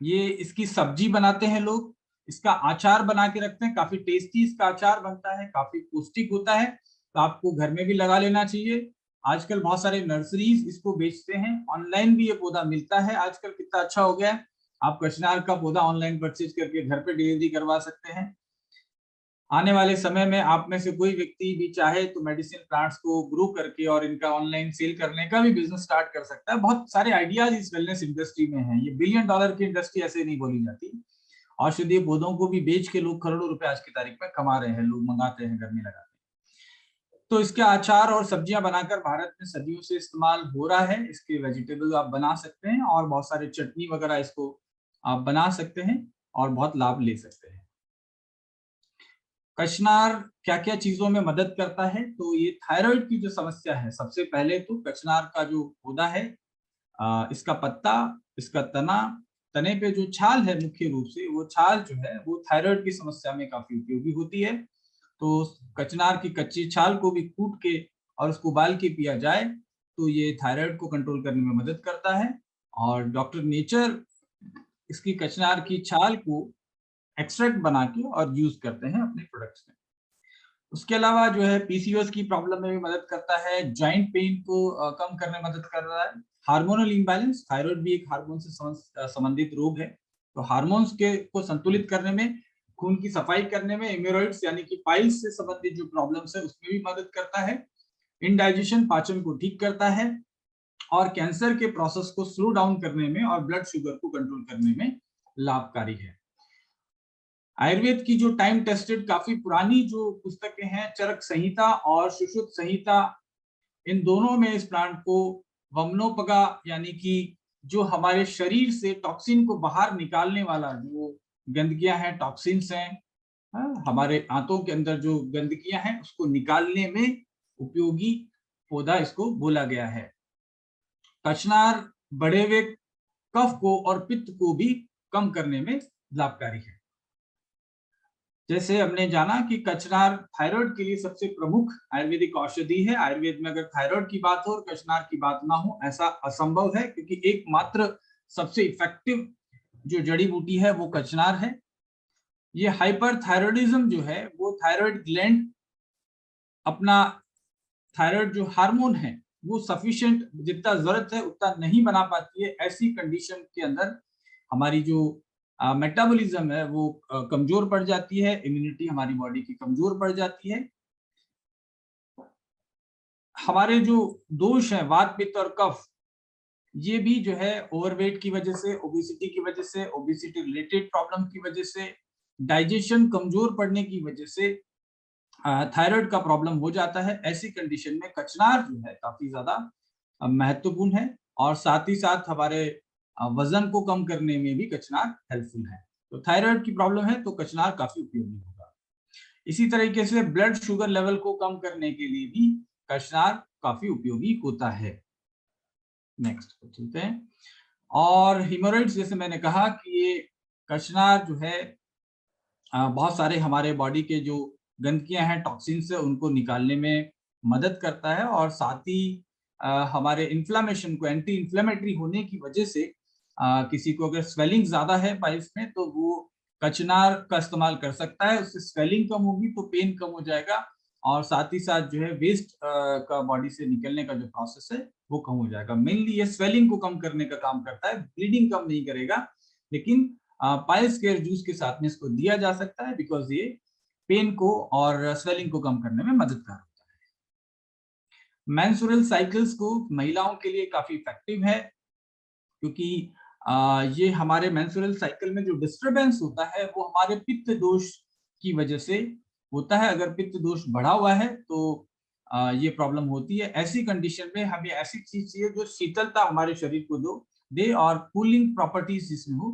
ये इसकी सब्जी बनाते हैं लोग, इसका अचार बना के रखते हैं, काफी टेस्टी इसका अचार बनता है, काफी पौष्टिक होता है, तो आपको घर में भी लगा लेना चाहिए। आजकल बहुत सारे नर्सरीज इसको बेचते हैं, ऑनलाइन भी ये पौधा मिलता है आजकल, कितना अच्छा हो गया है। आप कचनार का पौधा ऑनलाइन परचेज करके घर पे डिलीवरी करवा सकते हैं। आने वाले समय में आप में से कोई व्यक्ति भी चाहे तो मेडिसिन प्लांट्स को ग्रो करके और इनका ऑनलाइन सेल करने का भी बिजनेस स्टार्ट कर सकता है। बहुत सारे आइडियाज इस वेलनेस इंडस्ट्री में हैं। ये $1 बिलियन की इंडस्ट्री ऐसे नहीं बोली जाती। औषधीय पौधों को भी बेच के लोग करोड़ों रुपए आज की तारीख में कमा रहे हैं, लोग मंगाते हैं, घर में लगाते हैं। तो इसके अचार और सब्जियां बनाकर भारत में सदियों से इस्तेमाल हो रहा है। इसके वेजिटेबल आप बना सकते हैं और बहुत सारे चटनी वगैरह इसको आप बना सकते हैं और बहुत लाभ ले सकते हैं। कचनार क्या क्या चीजों में मदद करता है? तो ये थायराइड की जो समस्या है, सबसे पहले तो कचनार का जो पौधा है, इसका पत्ता, इसका तना, तने पे जो छाल है, मुख्य रूप से वो छाल जो है वो थायराइड की समस्या में काफी उपयोगी होती है। तो कचनार की कच्ची छाल को भी कूट के और उसको उबाल के पिया जाए तो ये थायराइड को कंट्रोल करने में मदद करता है। और डॉक्टर नेचर इसकी कचनार की छाल को एक्सट्रैक्ट बना के और यूज करते हैं अपने प्रोडक्ट्स में। उसके अलावा जो है पीसीओएस की प्रॉब्लम में भी मदद करता है, जॉइंट पेन को कम करने में मदद कर रहा है। हार्मोनल इम्बैलेंस, थायराइड भी एक हार्मोन से संबंधित रोग है, तो हार्मोन्स के को संतुलित करने में, खून की सफाई करने में, हेमोरॉइड्स यानी कि पाइल्स से संबंधित जो प्रॉब्लम्स है उसमें भी मदद करता है। इंडाइजेशन, पाचन को ठीक करता है और कैंसर के प्रोसेस को स्लो डाउन करने में और ब्लड शुगर को कंट्रोल करने में लाभकारी है। आयुर्वेद की जो टाइम टेस्टेड काफी पुरानी जो पुस्तकें हैं, चरक संहिता और सुश्रुत संहिता, इन दोनों में इस प्लांट को वमनोपगा यानी कि जो हमारे शरीर से टॉक्सिन को बाहर निकालने वाला, जो गंदगियां हैं, टॉक्सिन्स हैं, हमारे आंतों के अंदर जो गंदगियां हैं उसको निकालने में उपयोगी पौधा इसको बोला गया है। कचनार बढ़े हुए कफ को और पित्त को भी कम करने में लाभकारी है। जैसे हमने जाना कि कचनार थायराइड के लिए सबसे प्रमुख आयुर्वेदिक औषधि है। आयुर्वेद में अगर थायराइड की बात हो और कचनार की बात ना हो, ऐसा असंभव है, क्योंकि एकमात्र सबसे इफेक्टिव जो जड़ी बूटी है वो कचनार है। ये हाइपरथायराइडिज्म जो है वो थायराइड ग्लैंड अपना थायराइड जो हार्मोन है वो सफिशिएंट जितना जरूरत है उतना नहीं बना पाती है। ऐसी कंडीशन के अंदर हमारी जो मेटाबॉलिज्म है वो कमजोर पड़ जाती है, इम्यूनिटी हमारी बॉडी की कमजोर पड़ जाती है। हमारे जो दोष है वात पित्त और कफ, ये भी जो है ओवरवेट की वजह से, ओबेसिटी की वजह से, ओबेसिटी रिलेटेड प्रॉब्लम की वजह से, डाइजेशन कमजोर पड़ने की वजह से थायराइड का प्रॉब्लम हो जाता है। ऐसी कंडीशन में कचनार जो है काफी ज्यादा महत्वपूर्ण है और साथ ही साथ हमारे वजन को कम करने में भी कचनार हेल्पफुल है। तो थायराइड की प्रॉब्लम है तो कचनार काफी उपयोगी होगा। इसी तरीके से ब्लड शुगर लेवल को कम करने के लिए भी कचनार काफी उपयोगी होता है। नेक्स्ट चलते हैं। और हिमोरॉइड्स, जैसे मैंने कहा कि ये कचनार जो है बहुत सारे हमारे बॉडी के जो गंदगियां हैं, टॉक्सिन्स है, उनको निकालने में मदद करता है और साथ ही हमारे इन्फ्लामेशन को, एंटी इन्फ्लेमेटरी होने की वजह से किसी को अगर स्वेलिंग ज्यादा है पाइल्स में तो वो कचनार का इस्तेमाल कर सकता है। उससे स्वेलिंग कम होगी तो पेन कम हो जाएगा और साथ ही साथ जो है वेस्ट का बॉडी से निकलने का जो प्रोसेस है वो कम हो जाएगा। मेनली ये स्वेलिंग को कम करने का काम करता है, ब्लीडिंग कम नहीं करेगा, लेकिन पाइल्स केयर जूस के साथ में इसको दिया जा सकता है बिकॉज ये पेन को और स्वेलिंग को कम करने में मददगार होता है। मेंस्ट्रुअल साइकिल्स को महिलाओं के लिए काफी इफेक्टिव है, क्योंकि ये हमारे मेंस्ट्रुअल साइकिल में जो डिस्टरबेंस होता है वो हमारे पित्त दोष की वजह से होता है। अगर पित्त दोष बढ़ा हुआ है तो ये प्रॉब्लम होती है। ऐसी कंडीशन में हमें ऐसी चीज चाहिए जो शीतलता हमारे शरीर को दे और कूलिंग प्रॉपर्टीज जिसमें हो।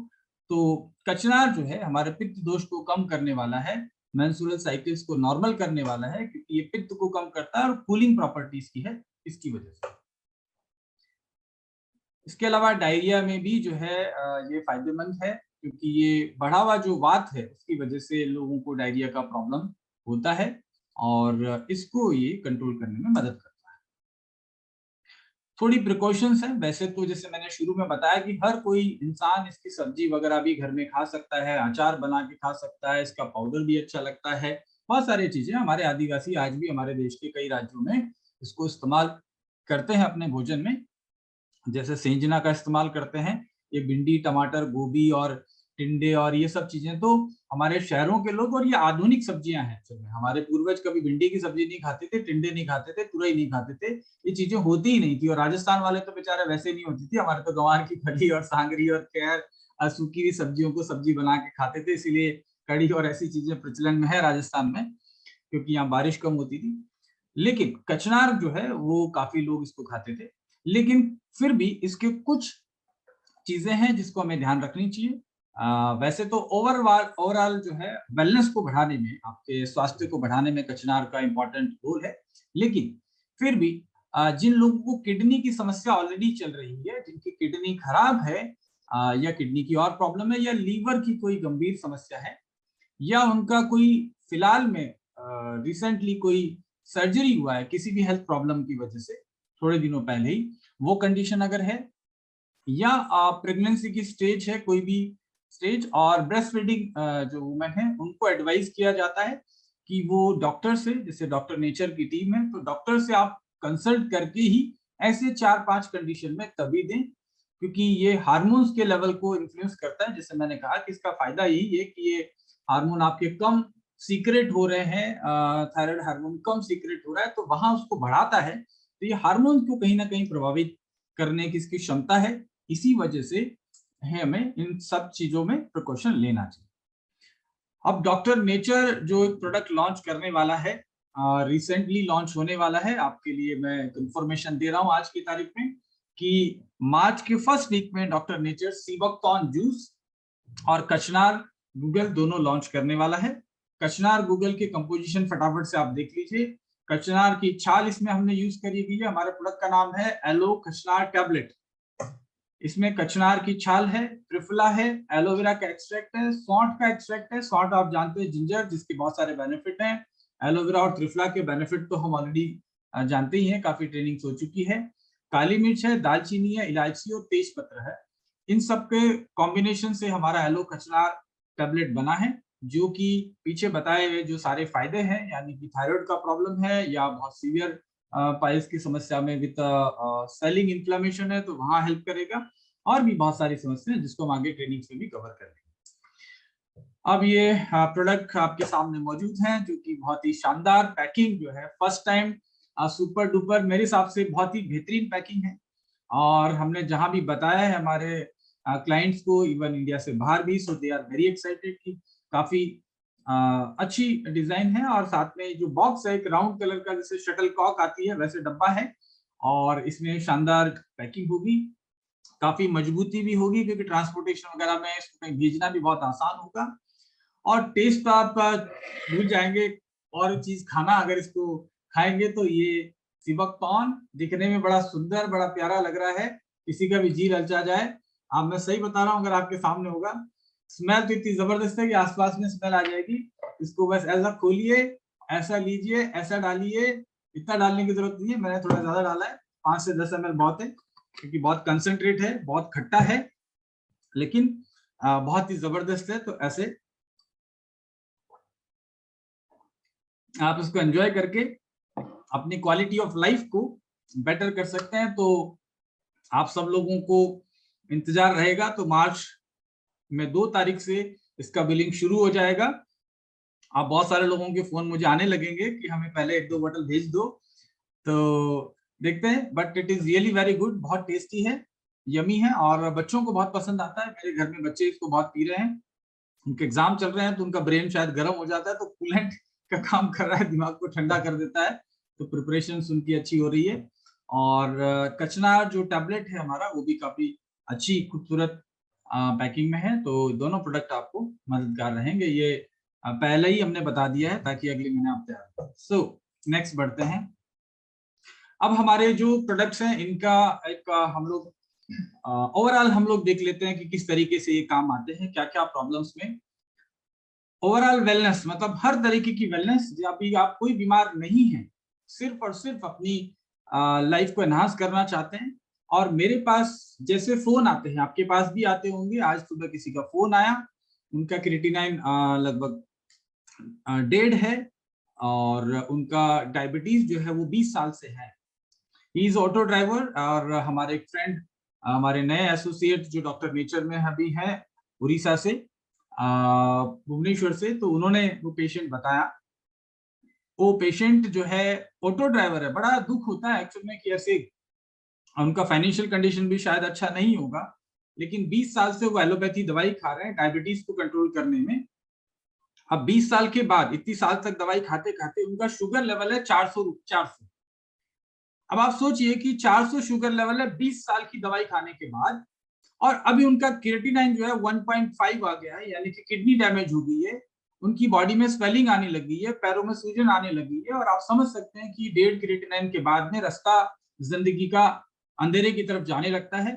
तो कचनार जो है हमारे पित्त दोष को कम करने वाला है, मेंस्ट्रुअल साइकिल्स को नॉर्मल करने वाला है, क्योंकि ये पित्त को कम करता है और कूलिंग प्रॉपर्टीज की है इसकी वजह से। इसके अलावा डायरिया में भी जो है ये फायदेमंद है, क्योंकि ये बढ़ा हुआ जो वात है उसकी वजह से लोगों को डायरिया का प्रॉब्लम होता है और इसको ये कंट्रोल करने में मदद करता है। थोड़ी प्रिकॉशंस है वैसे तो, जैसे मैंने शुरू में बताया कि हर कोई इंसान इसकी सब्जी वगैरह भी घर में खा सकता है, अचार बना के खा सकता है, इसका पाउडर भी अच्छा लगता है, बहुत सारी चीजें। हमारे आदिवासी आज भी हमारे देश के कई राज्यों में इसको इस्तेमाल करते हैं अपने भोजन में, जैसे सेंजना का इस्तेमाल करते हैं। ये भिंडी, टमाटर, गोभी और टिंडे और ये सब चीजें तो हमारे शहरों के लोग, और ये आधुनिक सब्जियां हैं। हमारे पूर्वज कभी भिंडी की सब्जी नहीं खाते थे, टिंडे नहीं खाते थे, तुरई नहीं खाते थे, ये चीजें होती ही नहीं थी। और राजस्थान वाले तो बेचारे वैसे नहीं होती थी, हमारे तो गंवार की फली और सांगरी और खैर सूखी हुई सब्जियों को सब्जी बना के खाते थे, इसीलिए कड़ी और ऐसी चीजें प्रचलन में है राजस्थान में, क्योंकि यहाँ बारिश कम होती थी। लेकिन कचनार जो है वो काफी लोग इसको खाते थे, लेकिन फिर भी इसके कुछ चीजें हैं जिसको हमें ध्यान रखनी चाहिए। वैसे तो ओवरऑल जो है वेलनेस को बढ़ाने में, आपके स्वास्थ्य को बढ़ाने में कचनार का इंपॉर्टेंट रोल है। लेकिन फिर भी जिन लोगों को किडनी की समस्या ऑलरेडी चल रही है, जिनकी किडनी खराब है या किडनी की और प्रॉब्लम है या लीवर की कोई गंभीर समस्या है या उनका कोई फिलहाल में रिसेंटली कोई सर्जरी हुआ है किसी भी हेल्थ प्रॉब्लम की वजह से थोड़े दिनों पहले ही, वो कंडीशन अगर है, या प्रेगनेंसी की स्टेज है कोई भी स्टेज, और ब्रेस्ट फीडिंग जो वुमेन है उनको एडवाइस किया जाता है कि वो डॉक्टर से, जैसे डॉक्टर नेचर की टीम है, तो डॉक्टर से आप कंसल्ट करके ही ऐसे 4-5 कंडीशन में तभी दें, क्योंकि ये हार्मोन्स के लेवल को इन्फ्लुएंस करता है। जैसे मैंने कहा कि इसका फायदा यही है कि ये हार्मोन आपके कम सीक्रेट हो रहे हैं, थायराइड हार्मोन कम सीक्रेट हो रहा है तो वहां उसको बढ़ाता है, तो ये हार्मोन को कहीं ना कहीं प्रभावित करने की इसकी क्षमता है। इसी वजह से हमें इन सब चीजों में प्रिकॉशन लेना चाहिए। अब डॉक्टर नेचर जो एक प्रोडक्ट लॉन्च करने वाला है, रिसेंटली लॉन्च होने वाला है, आपके लिए मैं इंफॉर्मेशन दे रहा हूं आज की तारीख में कि मार्च के फर्स्ट वीक में डॉक्टर नेचर सीबकथॉर्न जूस और कचनार गूगल दोनों लॉन्च करने वाला है। कचनार गूगल के कंपोजिशन फटाफट से आप देख लीजिए। कचनार की छाल इसमें हमने यूज करी हुई है। हमारे प्रोडक्ट का नाम है एलो कचनार टैबलेट। इसमें कचनार की छाल है, त्रिफला है, एलोवेरा का एक्सट्रैक्ट है, सौंठ का एक्सट्रैक्ट है। सौंठ आप जानते हैं जिंजर, जिसके बहुत सारे बेनिफिट हैं। एलोवेरा और त्रिफला के बेनिफिट तो हम ऑलरेडी जानते ही हैं, काफी ट्रेनिंग्स हो चुकी है। काली मिर्च है, दालचीनी है, इलायची और तेज पत्र है। इन सब के कॉम्बिनेशन से हमारा एलो कचनार टेबलेट बना है, जो कि पीछे बताए हुए जो सारे फायदे हैं, यानी कि थायराइड का प्रॉब्लम है या बहुत सीवियर पाइल्स की समस्या में विद स्वेलिंग इन्फ्लेमेशन है तो वहां हेल्प करेगा, और भी बहुत सारी समस्याएं जिसको हम आगे ट्रेनिंग में भी कवर करेंगे। अब ये प्रोडक्ट आपके सामने मौजूद हैं, जो कि बहुत ही शानदार पैकिंग जो है, फर्स्ट टाइम सुपर डुपर, मेरे हिसाब से बहुत ही बेहतरीन पैकिंग है। और हमने जहां भी बताया है हमारे क्लाइंट्स को, इवन इंडिया से बाहर भी, सो दे आर वेरी एक्साइटेड कि काफी अच्छी डिजाइन है। और साथ में जो बॉक्स है, एक राउंड कलर का जैसे शटल कॉक आती है वैसे डब्बा है, और इसमें शानदार पैकिंग होगी, काफी मजबूती भी होगी, क्योंकि ट्रांसपोर्टेशन वगैरह में इसको कहीं भेजना भी बहुत आसान होगा। और टेस्ट तो आप भूल जाएंगे, और चीज खाना अगर इसको खाएंगे तो ये सिबक कॉर्न दिखने में बड़ा सुंदर, बड़ा प्यारा लग रहा है, किसी का भी जी ललचा जाए। आप, मैं सही बता रहा हूँ, अगर आपके सामने होगा, स्मेल तो इतनी जबरदस्त है कि आसपास में स्मेल आ जाएगी। इसको बस ऐसा खोलिए, ऐसा लीजिए, ऐसा डालिए। इतना डालने की जरूरत नहीं है, मैंने थोड़ा ज्यादा डाला है, 5 से 10 ml बहुत है, क्योंकि बहुत कंसंट्रेट है, बहुत खट्टा है, लेकिन बहुत ही जबरदस्त है। तो ऐसे आप इसको एंजॉय करके अपनी क्वालिटी ऑफ लाइफ को बेटर कर सकते हैं। तो आप सब लोगों को इंतजार रहेगा, तो मार्च में 2 तारीख से इसका बिलिंग शुरू हो जाएगा। आप, बहुत सारे लोगों के फोन मुझे आने लगेंगे कि हमें पहले 1-2 बोतल भेज दो, तो देखते हैं। But it is really very good, बहुत टेस्टी है, यमी है, और बच्चों को बहुत पसंद आता है। मेरे घर में बच्चे इसको बहुत पी रहे हैं, उनके एग्जाम चल रहे हैं तो उनका ब्रेन शायद गर्म हो जाता है, तो कूलेंट का काम कर रहा है, दिमाग को ठंडा कर देता है, तो प्रिपरेशन उनकी अच्छी हो रही है। और कचनार जो टैबलेट है हमारा, वो भी काफी अच्छी खूबसूरत पैकिंग में है, तो दोनों प्रोडक्ट आपको मददगार रहेंगे। ये पहले ही हमने बता दिया है ताकि अगले महीने आप तैयार। सो नेक्स्ट बढ़ते हैं। अब हमारे जो प्रोडक्ट्स हैं, इनका एक हम लोग ओवरऑल हम लोग देख लेते हैं कि किस तरीके से ये काम आते हैं, क्या क्या प्रॉब्लम्स में। ओवरऑल वेलनेस मतलब हर तरीके की वेलनेस, जब भी आप कोई बीमार नहीं है, सिर्फ और सिर्फ अपनी लाइफ को एनहांस करना चाहते हैं। और मेरे पास जैसे फोन आते हैं, आपके पास भी आते होंगे। आज सुबह किसी का फोन आया, उनका क्रिएटिनाइन लगभग 1.5 है, और उनका डायबिटीज जो है वो 20 साल से है। ही इज ऑटो ड्राइवर, और हमारे एक फ्रेंड, हमारे नए एसोसिएट जो डॉक्टर नेचर में अभी है, उड़ीसा से, भुवनेश्वर से, तो उन्होंने वो पेशेंट बताया। वो पेशेंट जो है ऑटो ड्राइवर है, बड़ा दुख होता है एक्चुअल में कि ऐसे उनका फाइनेंशियल कंडीशन भी शायद अच्छा नहीं होगा, लेकिन 20 साल से वो एलोपैथी दवाई खा रहे हैं डायबिटीज को कंट्रोल करने में। अब 20 साल के बाद, इतनी साल तक दवाई खाते खाते उनका शुगर लेवल है 400। अब आप सोचिए कि 400 शुगर लेवल है 20 साल की दवाई खाने के बाद, और अभी उनका क्रिएटिनाइन जो है 1.5 आ गया है, यानी कि किडनी डैमेज हो गई है, उनकी बॉडी में स्वेलिंग आने लगी है, पैरों में सूजन आने लगी है। और आप समझ सकते हैं कि 1.5 क्रिएटिनाइन के बाद में रास्ता जिंदगी का अंधेरे की तरफ जाने लगता है।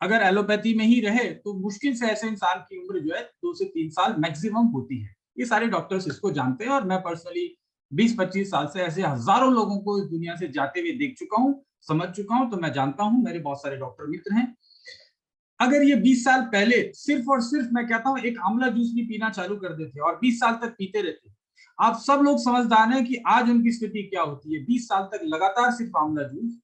अगर एलोपैथी में ही रहे तो मुश्किल से ऐसे इंसान की उम्र जो है 2 से 3 साल मैक्सिमम होती है। ये सारे डॉक्टर्स इसको जानते हैं, और मैं पर्सनली 20-25 साल से ऐसे हजारों लोगों को इस दुनिया से जाते हुए देख चुका हूँ, समझ चुका हूँ, तो मैं जानता हूँ, मेरे बहुत सारे डॉक्टर मित्र हैं। अगर ये 20 साल पहले सिर्फ और सिर्फ, मैं कहता हूं, एक आंवला जूस भी पीना चालू कर देते और 20 साल तक पीते रहते, आप सब लोग समझदार हैं कि आज उनकी स्थिति क्या होती है। 20 साल तक लगातार सिर्फ आंवला जूस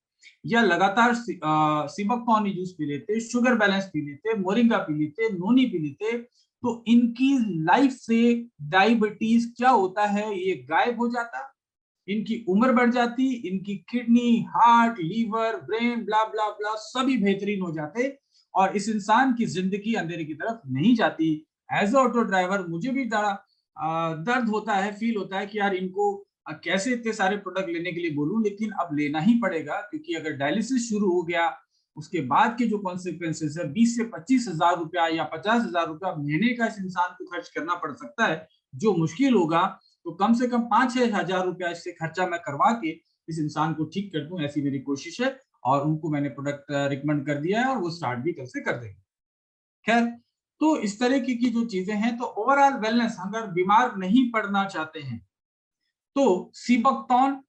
या लगातार सिबक कॉर्न जूस पी लेते, शुगर बैलेंस पी लेते, मोरिंगा पी लेते, नोनी पी लेते, तो इनकी लाइफ से डायबिटीज क्या होता है ये गायब हो जाता, इनकी उम्र बढ़ जाती, इनकी किडनी, हार्ट, लीवर, ब्रेन, ब्ला ब्ला ब्ला सभी बेहतरीन हो जाते, और इस इंसान की जिंदगी अंधेरे की तरफ नहीं जाती। एज अ ऑटो ड्राइवर मुझे भी दर्द होता है, फील होता है कि यार इनको कैसे इतने सारे प्रोडक्ट लेने के लिए बोलूं, लेकिन अब लेना ही पड़ेगा, क्योंकि अगर डायलिसिस शुरू हो गया उसके बाद के जो कॉन्सिक्वेंसेस है, 20 से 25 हजार रुपया या 50 हजार रुपया महीने का इस इंसान को खर्च करना पड़ सकता है, जो मुश्किल होगा। तो कम से कम 5-6 हजार रुपया इससे खर्चा मैं करवा के इस इंसान को ठीक कर दूं, ऐसी मेरी कोशिश है। और उनको मैंने प्रोडक्ट रिकमेंड कर दिया है और वो स्टार्ट भी कल से कर देंगे। खैर, तो इस तरह की जो चीजें हैं, तो ओवरऑल वेलनेस, अगर बीमार नहीं पड़ना चाहते हैं तो सीबकथॉर्न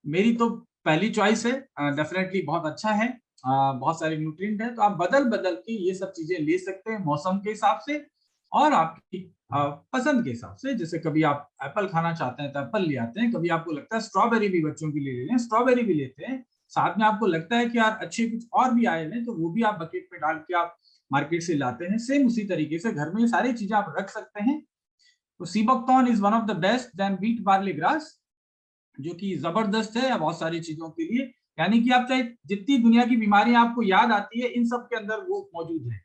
मेरी तो पहली चॉइस है। डेफिनेटली बहुत अच्छा है, बहुत सारे न्यूट्रिएंट है, तो आप बदल बदल के ये सब चीजें ले सकते हैं मौसम के हिसाब से और आपकी पसंद के हिसाब से। जैसे कभी आप एप्पल खाना चाहते हैं तो एप्पल ले आते हैं, कभी आपको लगता है स्ट्रॉबेरी भी बच्चों के लिए ले लें, स्ट्रॉबेरी भी लेते हैं। साथ में आपको लगता है कि यार अच्छे कुछ और भी आए हैं तो वो भी आप बकेट में डाल के आप मार्केट से लाते हैं। सेम उसी तरीके से घर में ये सारी चीजें आप रख सकते हैं। तो seabuckthorn is one of the best then wheat barley grass, जो कि जबरदस्त है बहुत सारी चीजों के लिए। यानी कि आप चाहे जितनी दुनिया की बीमारियां आपको याद आती है, इन सब के अंदर वो मौजूद है।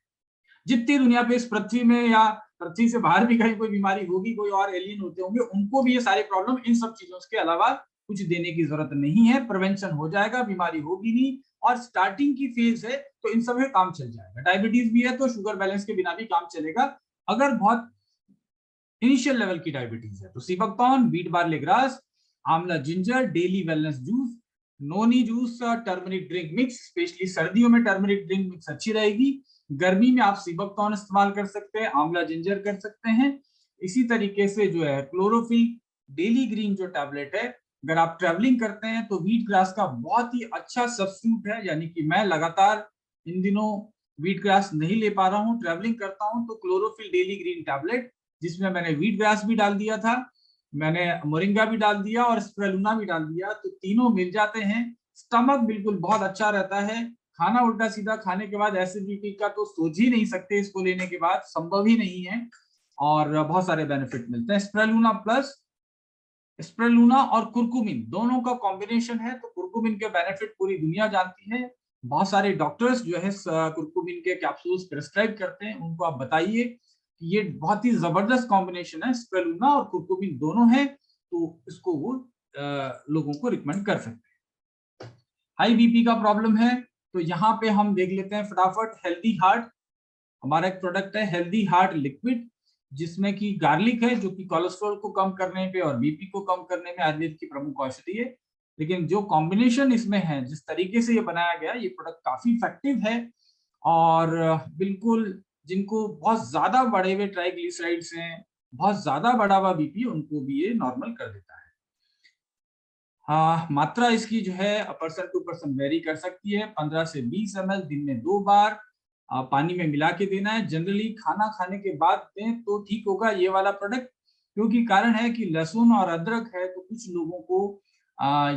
जितनी दुनिया पे इस पृथ्वी में या पृथ्वी से बाहर भी कहीं कोई बीमारी होगी, कोई और एलियन होते होंगे, उनको भी ये सारे प्रॉब्लम इन सब चीजों के अलावा कुछ देने की जरूरत नहीं है। प्रिवेंशन हो जाएगा, बीमारी होगी नहीं, और स्टार्टिंग की फेज है तो इन सब में काम चल जाएगा। डायबिटीज भी है तो शुगर बैलेंस के बिना भी काम चलेगा। अगर बहुत इनिशियल लेवल की डायबिटीज है तो सीबकथॉर्न, व्हीट बार्ली ग्रास, आंवला ginger, daily wellness juice, noni juice, turmeric drink mix. Specially सर्दियों में टर्मरिक ड्रिंक मिक्स अच्छी रहेगी। गर्मी में आप सीबकथॉर्न इस्तेमाल कर सकते हैं, आंवला जिंजर कर सकते हैं। इसी तरीके से जो है क्लोरोफिल डेली ग्रीन जो टैबलेट है, अगर आप ट्रेवलिंग करते हैं तो व्हीट ग्रास का बहुत ही अच्छा सब्स्टिट्यूट है। यानी कि मैं लगातार इन दिनों व्हीट ग्रास नहीं ले पा रहा हूँ, ट्रेवलिंग करता हूँ, तो क्लोरोफिल डेली ग्रीन टैबलेट, जिसमें मैंने व्हीट ग्रास भी डाल दिया था, मैंने मोरिंगा भी डाल दिया और स्प्रेलुना भी डाल दिया, तो तीनों मिल जाते हैं। स्टमक बिल्कुल बहुत अच्छा रहता है। खाना उल्टा सीधा खाने के बाद एसिडिटी का तो सोच ही नहीं सकते, इसको लेने के बाद संभव ही नहीं है, और बहुत सारे बेनिफिट मिलते हैं। स्प्रेलुना प्लस, स्प्रेलुना और कुर्कुमिन दोनों का कॉम्बिनेशन है, तो कुर्कुमिन के बेनिफिट पूरी दुनिया जानती है। बहुत सारे डॉक्टर्स जो है कुर्कुमिन के कैप्सूल्स प्रिस्क्राइब करते हैं, उनको आप बताइए कि ये बहुत ही जबरदस्त कॉम्बिनेशन है, स्प्रेलुना और कुर्कुमिन दोनों है, तो इसको वो लोगों को रिकमेंड कर सकते हैं। हाई बीपी का प्रॉब्लम है तो यहाँ पे हम देख लेते हैं फटाफट। हेल्दी हार्ट हमारा एक प्रोडक्ट है, हेल्दी हार्ट लिक्विड, जिसमें कि गार्लिक है जो कि कोलेस्ट्रॉल को कम करने पे और बीपी को कम करने में आयुर्वेद की प्रमुख औषधि है। लेकिन जो कॉम्बिनेशन इसमें है, जिस तरीके से ये बनाया गया, ये प्रोडक्ट काफी इफेक्टिव है, और बिल्कुल जिनको बहुत ज्यादा बढ़े हुए ट्राइग्लिसराइड्स हैं, बहुत ज्यादा बढ़ा हुआ बीपी, उनको भी ये नॉर्मल कर देता है। हाँ, मात्रा इसकी जो है पर्सन टू पर्सन वेरी कर सकती है। 15 से 20 ml दिन में 2 बार पानी में मिला के देना है। जनरली खाना खाने के बाद दें तो ठीक होगा ये वाला प्रोडक्ट, क्योंकि कारण है कि लहसुन और अदरक है, तो कुछ लोगों को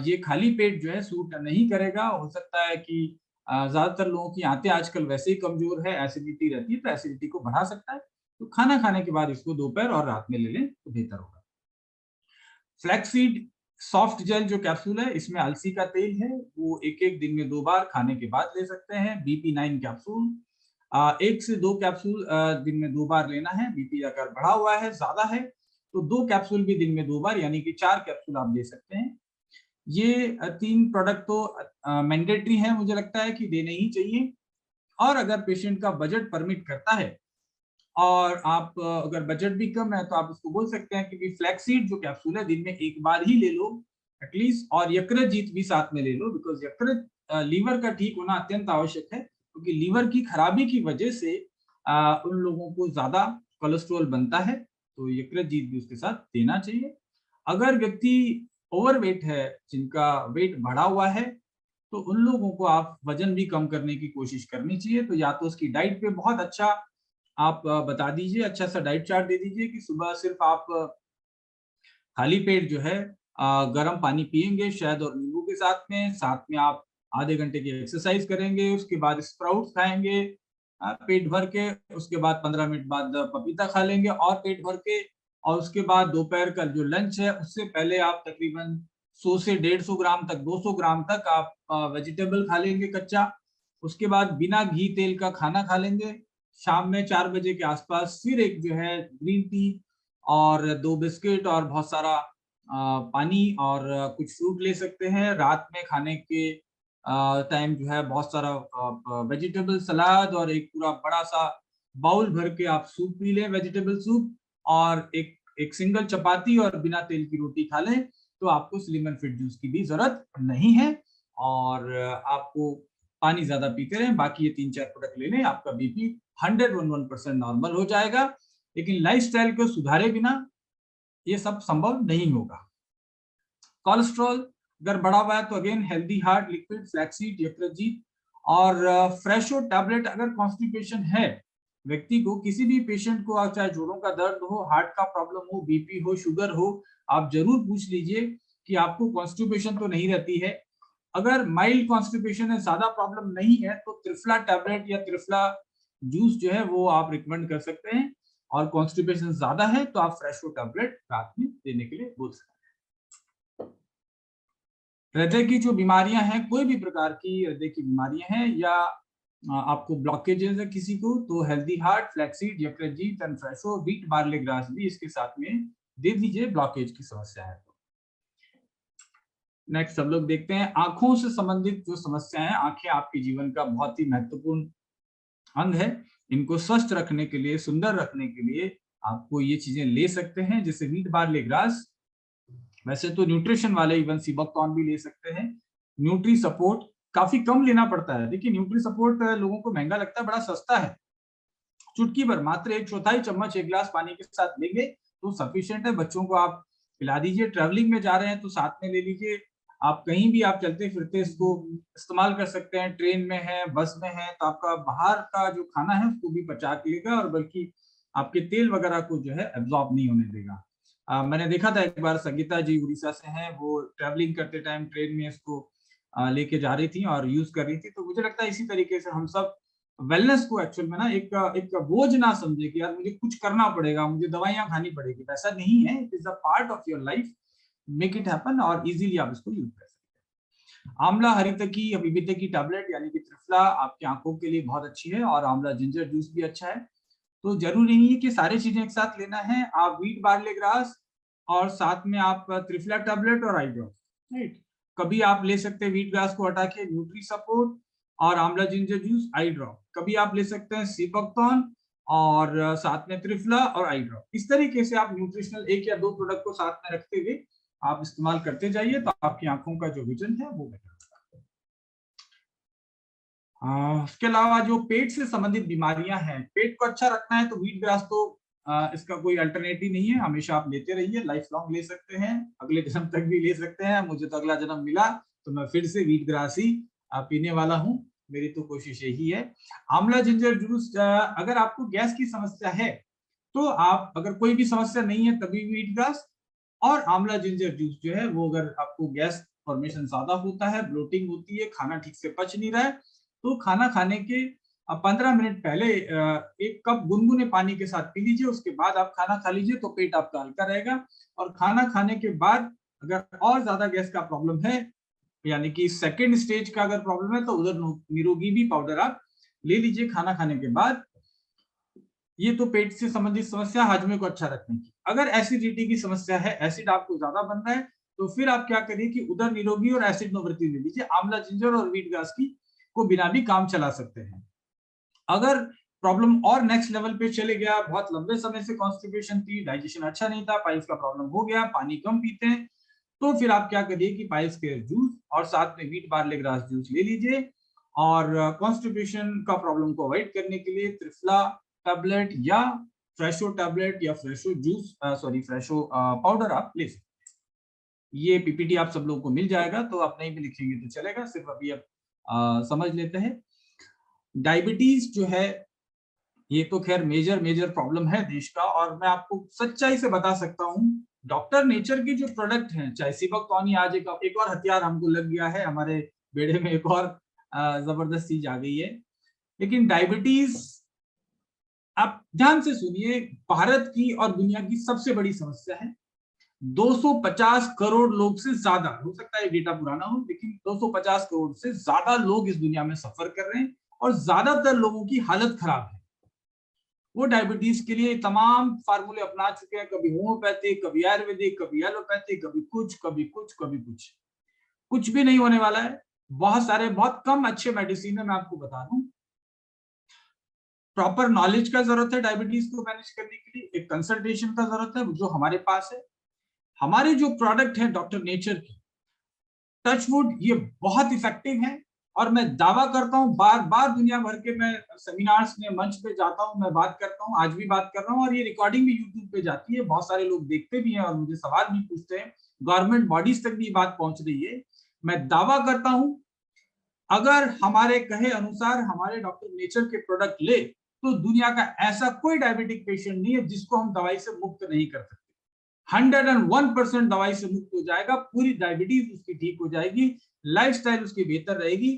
ये खाली पेट जो है सूट नहीं करेगा। हो सकता है कि ज्यादातर लोगों की आंतें आजकल वैसे ही कमजोर है, एसिडिटी रहती है, तो एसिडिटी को बढ़ा सकता है। तो खाना खाने के बाद इसको दोपहर और रात में ले लें तो बेहतर होगा। फ्लैक्सीड सॉफ्ट जेल जो कैप्सूल है, इसमें अलसी का तेल है, वो एक एक दिन में 2 बार खाने के बाद ले सकते हैं। BP9 कैप्सूल 1 से 2 कैप्सूल दिन में 2 बार लेना है। बीपी अगर बढ़ा हुआ है, ज्यादा है, तो 2 कैप्सूल भी दिन में 2 बार, यानी कि 4 कैप्सूल आप ले सकते हैं। ये 3 प्रोडक्ट तो मैंडेटरी है, मुझे लगता है कि देने ही चाहिए। और अगर पेशेंट का बजट परमिट करता है और आप अगर बजट भी कम है, तो आप उसको बोल सकते हैं कि फ्लैक्सीड जो कैप्सूल है दिन में 1 बार ही ले लो एटलीस्ट, और यकृत भी साथ में ले लो, बिकॉज यकृत लीवर का ठीक होना अत्यंत आवश्यक है, क्योंकि लीवर की खराबी की वजह से उन लोगों को ज्यादा कोलेस्ट्रॉल बनता है, तो यकृत भी उसके साथ देना चाहिए। अगर व्यक्ति ओवरवेट है, जिनका वेट बढ़ा हुआ है, तो उन लोगों को आप वजन भी कम करने की कोशिश करनी चाहिए। तो या तो उसकी डाइट पे बहुत अच्छा आप बता दीजिए, अच्छा सा डाइट चार्ट दे दीजिए कि सुबह सिर्फ आप खाली पेट जो है गर्म पानी पिएंगे शहद और नींबू के साथ में आप आधे घंटे की एक्सरसाइज करेंगे, उसके बाद स्प्राउट्स खाएंगे पेट भर के, उसके बाद 15 मिनट बाद पपीता खा लेंगे और पेट भर के, और उसके बाद दोपहर का जो लंच है उससे पहले आप तकरीबन 100 से 150 ग्राम तक, 200 ग्राम तक आप वेजिटेबल खा लेंगे कच्चा। उसके बाद बिना घी तेल का खाना खा लेंगे। शाम में 4 बजे के आसपास फिर एक जो है ग्रीन टी और 2 बिस्किट और बहुत सारा पानी और कुछ फ्रूट ले सकते हैं। रात में खाने के टाइम जो है बहुत सारा वेजिटेबल सलाद और एक पूरा बड़ा सा बाउल भर के आप सूप पी लें, वेजिटेबल सूप, और एक सिंगल चपाती और बिना तेल की रोटी खा लें, तो आपको स्लिम एंड फिट जूस की भी जरूरत नहीं है। और आपको पानी ज्यादा पीते रहें, बाकी ये 3-4 प्रोडक्ट ले लें, आपका बीपी 111% नॉर्मल हो जाएगा। लेकिन लाइफस्टाइल को सुधारे बिना ये सब संभव नहीं होगा। कोलेस्ट्रॉल अगर बढ़ा हुआ है तो again healthy heart liquid flaxseed यकृतजीत और फ्रेशो टैबलेट। अगर कॉन्स्टिपेशन है व्यक्ति को, किसी भी पेशेंट को, चाहे जोड़ों का दर्द हो, हार्ट का प्रॉब्लम हो, बीपी हो, शुगर हो, आप जरूर पूछ लीजिए कि आपको कॉन्स्टिपेशन तो नहीं रहती है। अगर माइल्ड कॉन्स्टिपेशन है, ज्यादा प्रॉब्लम नहीं है, तो त्रिफला टैबलेट या त्रिफला जूस जो है वो आप रिकमेंड कर सकते हैं। और कॉन्स्टिपेशन ज्यादा है तो आप फ्रेशो टैबलेट रात में देने के लिए बोल सकते हैं। हृदय की जो बीमारियां हैं, कोई भी प्रकार की हृदय की बीमारियां हैं या आपको ब्लॉकेजेस है किसी को, तो हेल्दी हार्ट फ्लैक्सीड यकृतजीत and Fresho wheat barley grass भी इसके साथ में दे दीजिए, ब्लॉकेज की समस्या है तो। नेक्स्ट सब लोग देखते हैं आंखों से संबंधित जो समस्या है। आंखें आपके जीवन का बहुत ही महत्वपूर्ण अंग है। इनको स्वस्थ रखने के लिए, सुंदर रखने के लिए आपको ये चीजें ले सकते हैं, जैसे व्हीट बार्ले ग्रास। वैसे तो न्यूट्रिशन वाले इवन सीबकथॉर्न भी ले सकते हैं। न्यूट्री सपोर्ट काफी कम लेना पड़ता है। देखिए न्यूट्री सपोर्ट लोगों को महंगा लगता है, बड़ा सस्ता है। चुटकी भर, मात्र 1/4 चम्मच 1 गिलास पानी के साथ लेंगे तो सफिशिएंट है। बच्चों को आप पिला दीजिए। ट्रैवलिंग में जा रहे हैं तो साथ में ले लीजिए। आप कहीं भी आप चलते फिरते इसको इस्तेमाल कर सकते हैं। ट्रेन में है, बस में है, तो आपका बाहर का जो खाना है उसको भी पचा के लेगा और बल्कि आपके तेल वगैरह को जो है एब्जॉर्ब नहीं होने देगा। मैंने देखा था एक बार, संगीता जी उड़ीसा से हैं, वो ट्रैवलिंग करते टाइम ट्रेन में इसको लेके जा रही थी और यूज कर रही थी। तो मुझे लगता है इसी तरीके से हम सब वेलनेस को एक्चुअल में ना एक बोझ ना समझे कि यार मुझे कुछ करना पड़ेगा, मुझे दवाइयां खानी पड़ेगी। वैसा नहीं है, it is a part of your life, make it happen और इजीली आप इसको यूज कर सकते हैं। आंवला हरितकी अभिविद्य की टैबलेट यानी कि त्रिफला आपकी आंखों के लिए बहुत अच्छी है और आंवला जिंजर जूस भी अच्छा है। तो जरूरी नहीं है कि सारी चीजें एक साथ लेना है। आप व्हीट बार्ले ग्रास और साथ में आप त्रिफला टैबलेट और आई ड्रॉप, राइट। कभी आप ले सकते हैं व्हीट ग्रास को हटा के न्यूट्री सपोर्ट और आंवला जिंजर जूस आई ड्रॉप। कभी आप ले सकते हैं सीबकथॉर्न और साथ में त्रिफला और आई ड्रॉप। इस तरीके से आप न्यूट्रिशनल 1 या 2 प्रोडक्ट को साथ में रखते हुए आप इस्तेमाल करते जाइए तो आपकी आंखों का जो विजन है वो बेटर होगा। उसके अलावा जो पेट से संबंधित बीमारियां हैं, पेट को अच्छा रखना है तो व्हीट ग्रास तो इसका कोई अल्टरनेटिव नहीं है। हमेशा आप लेते रहिए, लाइफ लॉन्ग ले सकते हैं, अगले जन्म तक भी ले सकते हैं। मुझे तो अगला जन्म मिला तो मैं फिर से व्हीट ग्रास ही पीने वाला हूँ, मेरी तो कोशिश यही है। आंवला जिंजर जूस, अगर आपको गैस की समस्या है तो आप, अगर कोई भी समस्या नहीं है तभी व्हीट ग्रास और आंवला जिंजर जूस जो है वो, अगर आपको गैस फॉर्मेशन ज्यादा होता है, ब्लोटिंग होती है, खाना ठीक से पच नहीं रहा है, तो खाना खाने के 15 मिनट पहले 1 कप गुनगुने पानी के साथ पी लीजिए। उसके बाद आप खाना खा लीजिए तो पेट आपका हल्का रहेगा। और खाना खाने के बाद अगर और ज्यादा गैस का प्रॉब्लम है, यानी कि सेकेंड स्टेज का अगर प्रॉब्लम है, तो उधर निरोगी भी पाउडर आप ले लीजिए खाना खाने के बाद। ये तो पेट से संबंधित समस्या, हाजमे को अच्छा रखने की। अगर एसिडिटी की समस्या है, एसिड आपको ज्यादा बन रहा है, तो फिर आप क्या करिए कि उधर निरोगी और एसिड नोवृत्ति ले लीजिए। आंवला जिंजर और व्हीट ग्रास की को बिना भी काम चला सकते हैं। अगर प्रॉब्लम और नेक्स्ट लेवल पे चले गया, बहुत लंबे समय से कॉन्स्टिपेशन थी, डाइजेशन अच्छा नहीं था, पाइल्स का प्रॉब्लम हो गया, पानी कम पीते हैं, तो फिर आप क्या करिए कि पाइल्स केयर जूस और साथ में व्हीट बार्ले ग्रास जूस ले लीजिए। और कॉन्स्टिपेशन का प्रॉब्लम को अवॉइड करने के लिए त्रिफला टैबलेट या फ्रेशो टैबलेट या फ्रेशो जूस, फ्रेशो पाउडर आप ले सकते हैं। ये पीपीटी आप सब लोगों को मिल जाएगा, तो आप नहीं भी लिखेंगे तो चलेगा, सिर्फ अभी आप समझ लेते हैं। डायबिटीज जो है ये तो खैर मेजर प्रॉब्लम है देश का, और मैं आपको सच्चाई से बता सकता हूँ, डॉक्टर नेचर की जो प्रोडक्ट हैं, चाहे सीबकथॉर्न, आज एक और हथियार हमको लग गया है, हमारे बेड़े में एक और जबरदस्त चीज आ गई है। लेकिन डायबिटीज, आप ध्यान से सुनिए, भारत की और दुनिया की सबसे बड़ी समस्या है। 250 करोड़ लोग से ज्यादा, हो सकता है डेटा पुराना हो, लेकिन 250 करोड़ से ज्यादा लोग इस दुनिया में सफर कर रहे हैं और ज्यादातर लोगों की हालत खराब है। वो डायबिटीज के लिए तमाम फार्मूले अपना चुके हैं, कभी होम्योपैथिक, कभी आयुर्वेदिक, कभी एलोपैथिक, कभी कुछ कभी कुछ कभी कुछ। कुछ भी नहीं होने वाला है। बहुत सारे, बहुत कम अच्छे मेडिसिन है, मैं आपको बता दूं। प्रॉपर नॉलेज का जरूरत है डायबिटीज को मैनेज करने के लिए, एक कंसल्टेशन का जरूरत है जो हमारे पास है। हमारे जो प्रोडक्ट है डॉक्टर नेचर की, टचवुड ये बहुत इफेक्टिव है और मैं दावा करता हूं, बार बार दुनिया भर के मैं सेमिनार्स में मंच पे जाता हूं, मैं बात करता हूं, आज भी बात कर रहा हूं और ये रिकॉर्डिंग भी यूट्यूब पे जाती है, बहुत सारे लोग देखते भी हैं और मुझे सवाल भी पूछते हैं, गवर्नमेंट बॉडीज तक भी बात पहुंच रही है। मैं दावा करता हूं अगर हमारे कहे अनुसार हमारे डॉक्टर नेचर के प्रोडक्ट ले तो दुनिया का ऐसा कोई डायबिटिक पेशेंट नहीं है जिसको हम दवाई से मुक्त नहीं कर सकते। 101% दवाई से मुक्त हो जाएगा, पूरी डायबिटीज उसकी ठीक हो जाएगी, लाइफस्टाइल उसकी बेहतर रहेगी,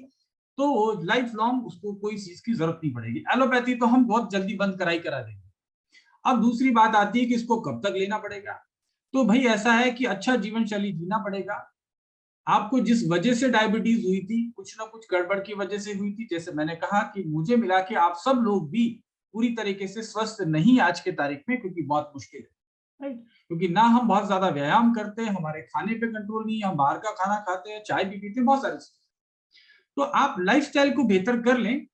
तो लाइफ लॉन्ग उसको कोई चीज की जरूरत नहीं पड़ेगी। एलोपैथी तो हम बहुत जल्दी बंद करा देंगे। अब दूसरी बात आती है कि इसको कब तक लेना पड़ेगा। तो भाई ऐसा है कि अच्छा जीवन शैली जीना पड़ेगा। आपको जिस वजह से डायबिटीज हुई थी, कुछ ना कुछ गड़बड़ की वजह से हुई थी, जैसे मैंने कहा कि मुझे मिला कि आप सब लोग भी पूरी तरीके से स्वस्थ नहीं आज के तारीख में, क्योंकि बहुत मुश्किल है, राइट? क्योंकि ना हम बहुत ज्यादा व्यायाम करते हैं, हमारे खाने पे कंट्रोल नहीं है, हम बाहर का खाना खाते हैं, चाय भी पीते हैं, बहुत सारी चीजें। तो आप लाइफस्टाइल को बेहतर कर लें,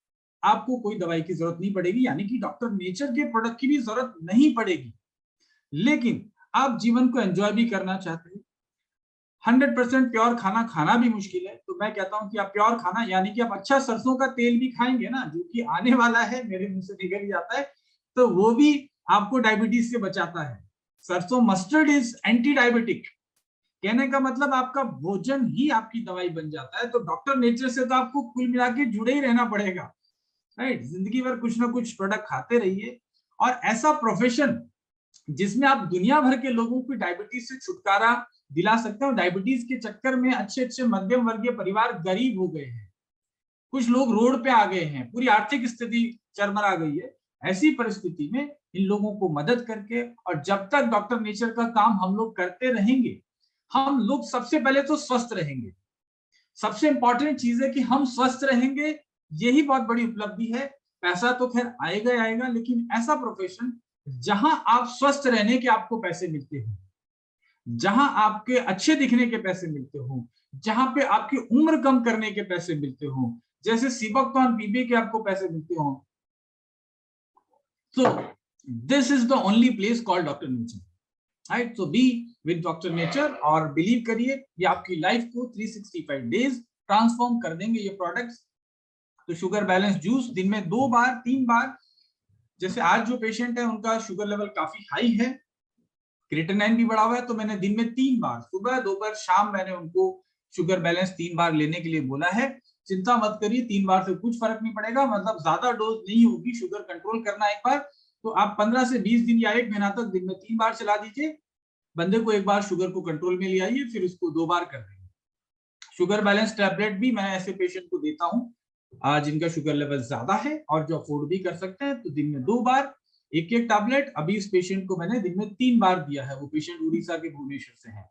आपको कोई दवाई की जरूरत नहीं पड़ेगी, यानी कि डॉक्टर नेचर के प्रोडक्ट की भी जरूरत नहीं पड़ेगी। लेकिन आप जीवन को एंजॉय भी करना चाहते हैं, 100% प्योर खाना खाना भी मुश्किल है, तो मैं कहता हूं कि आप प्योर खाना यानी कि आप अच्छा सरसों का तेल भी खाएंगे ना, जो कि आने वाला है, मेरे मुंह से निकल जाता है, तो वो भी आपको डायबिटीज से बचाता है। सरसों मस्टर्ड इज एंटी डायबिटिक, कहने का मतलब आपका भोजन ही आपकी दवाई बन जाता है। तो डॉक्टर नेचर से तो आपको कुल मिला के जुड़े ही रहना पड़ेगा, राइट? जिंदगी भर कुछ ना कुछ प्रोडक्ट खाते रहिए और ऐसा प्रोफेशन जिसमें आप दुनिया भर के लोगों को डायबिटीज से छुटकारा दिला सकते हो। डायबिटीज के चक्कर में अच्छे अच्छे मध्यम वर्गीय परिवार गरीब हो गए हैं, कुछ लोग रोड पे आ गए हैं, पूरी आर्थिक स्थिति चरमरा गई है। ऐसी परिस्थिति में इन लोगों को मदद करके, और जब तक डॉक्टर नेचर का काम हम लोग करते रहेंगे, हम लोग सबसे पहले तो स्वस्थ रहेंगे। सबसे इंपॉर्टेंट चीज है कि हम स्वस्थ रहेंगे, यही बहुत बड़ी उपलब्धि है। पैसा तो खैर आएगा ही आएगा, लेकिन ऐसा प्रोफेशन जहां आप स्वस्थ रहने के आपको पैसे मिलते हो, जहां आपके अच्छे दिखने के पैसे मिलते हो, जहां पे आपकी उम्र कम करने के पैसे मिलते हो, जैसे सीबकथॉर्न पीबी के आपको पैसे मिलते हो, so this is the only place called doctor nature, right? So be with doctor nature और बिलीव करिए ये आपकी लाइफ को 365 डेज ट्रांसफॉर्म कर देंगे ये प्रोडक्ट्स। तो शुगर बैलेंस जूस दिन में 2 बार 3 बार, जैसे आज जो पेशेंट है उनका शुगर लेवल काफी हाई है, क्रिएटिनिन भी बढ़ा हुआ है, तो मैंने दिन में 3 बार सुबह दोपहर शाम मैंने उनको शुगर बैलेंस 3 बार लेने के लिए बोला है। चिंता मत करिए, 3 बार से कुछ फर्क नहीं पड़ेगा, मतलब ज्यादा डोज नहीं होगी। शुगर कंट्रोल करना एक बार, तो आप 15 से 20 दिन या 1 महीना तक दिन में 3 बार चला दीजिए। बंदे को एक बार शुगर को कंट्रोल में ले आइए, फिर उसको 2 बार कर देंगे। शुगर बैलेंस टैबलेट भी मैं ऐसे पेशेंट को देता हूँ जिनका शुगर लेवल ज्यादा है और जो अफोर्ड भी कर सकते हैं, तो दिन में 2 बार एक एक टैबलेट। अभी इस पेशेंट को मैंने दिन में 3 बार दिया है, वो पेशेंट उड़ीसा के भुवनेश्वर से है।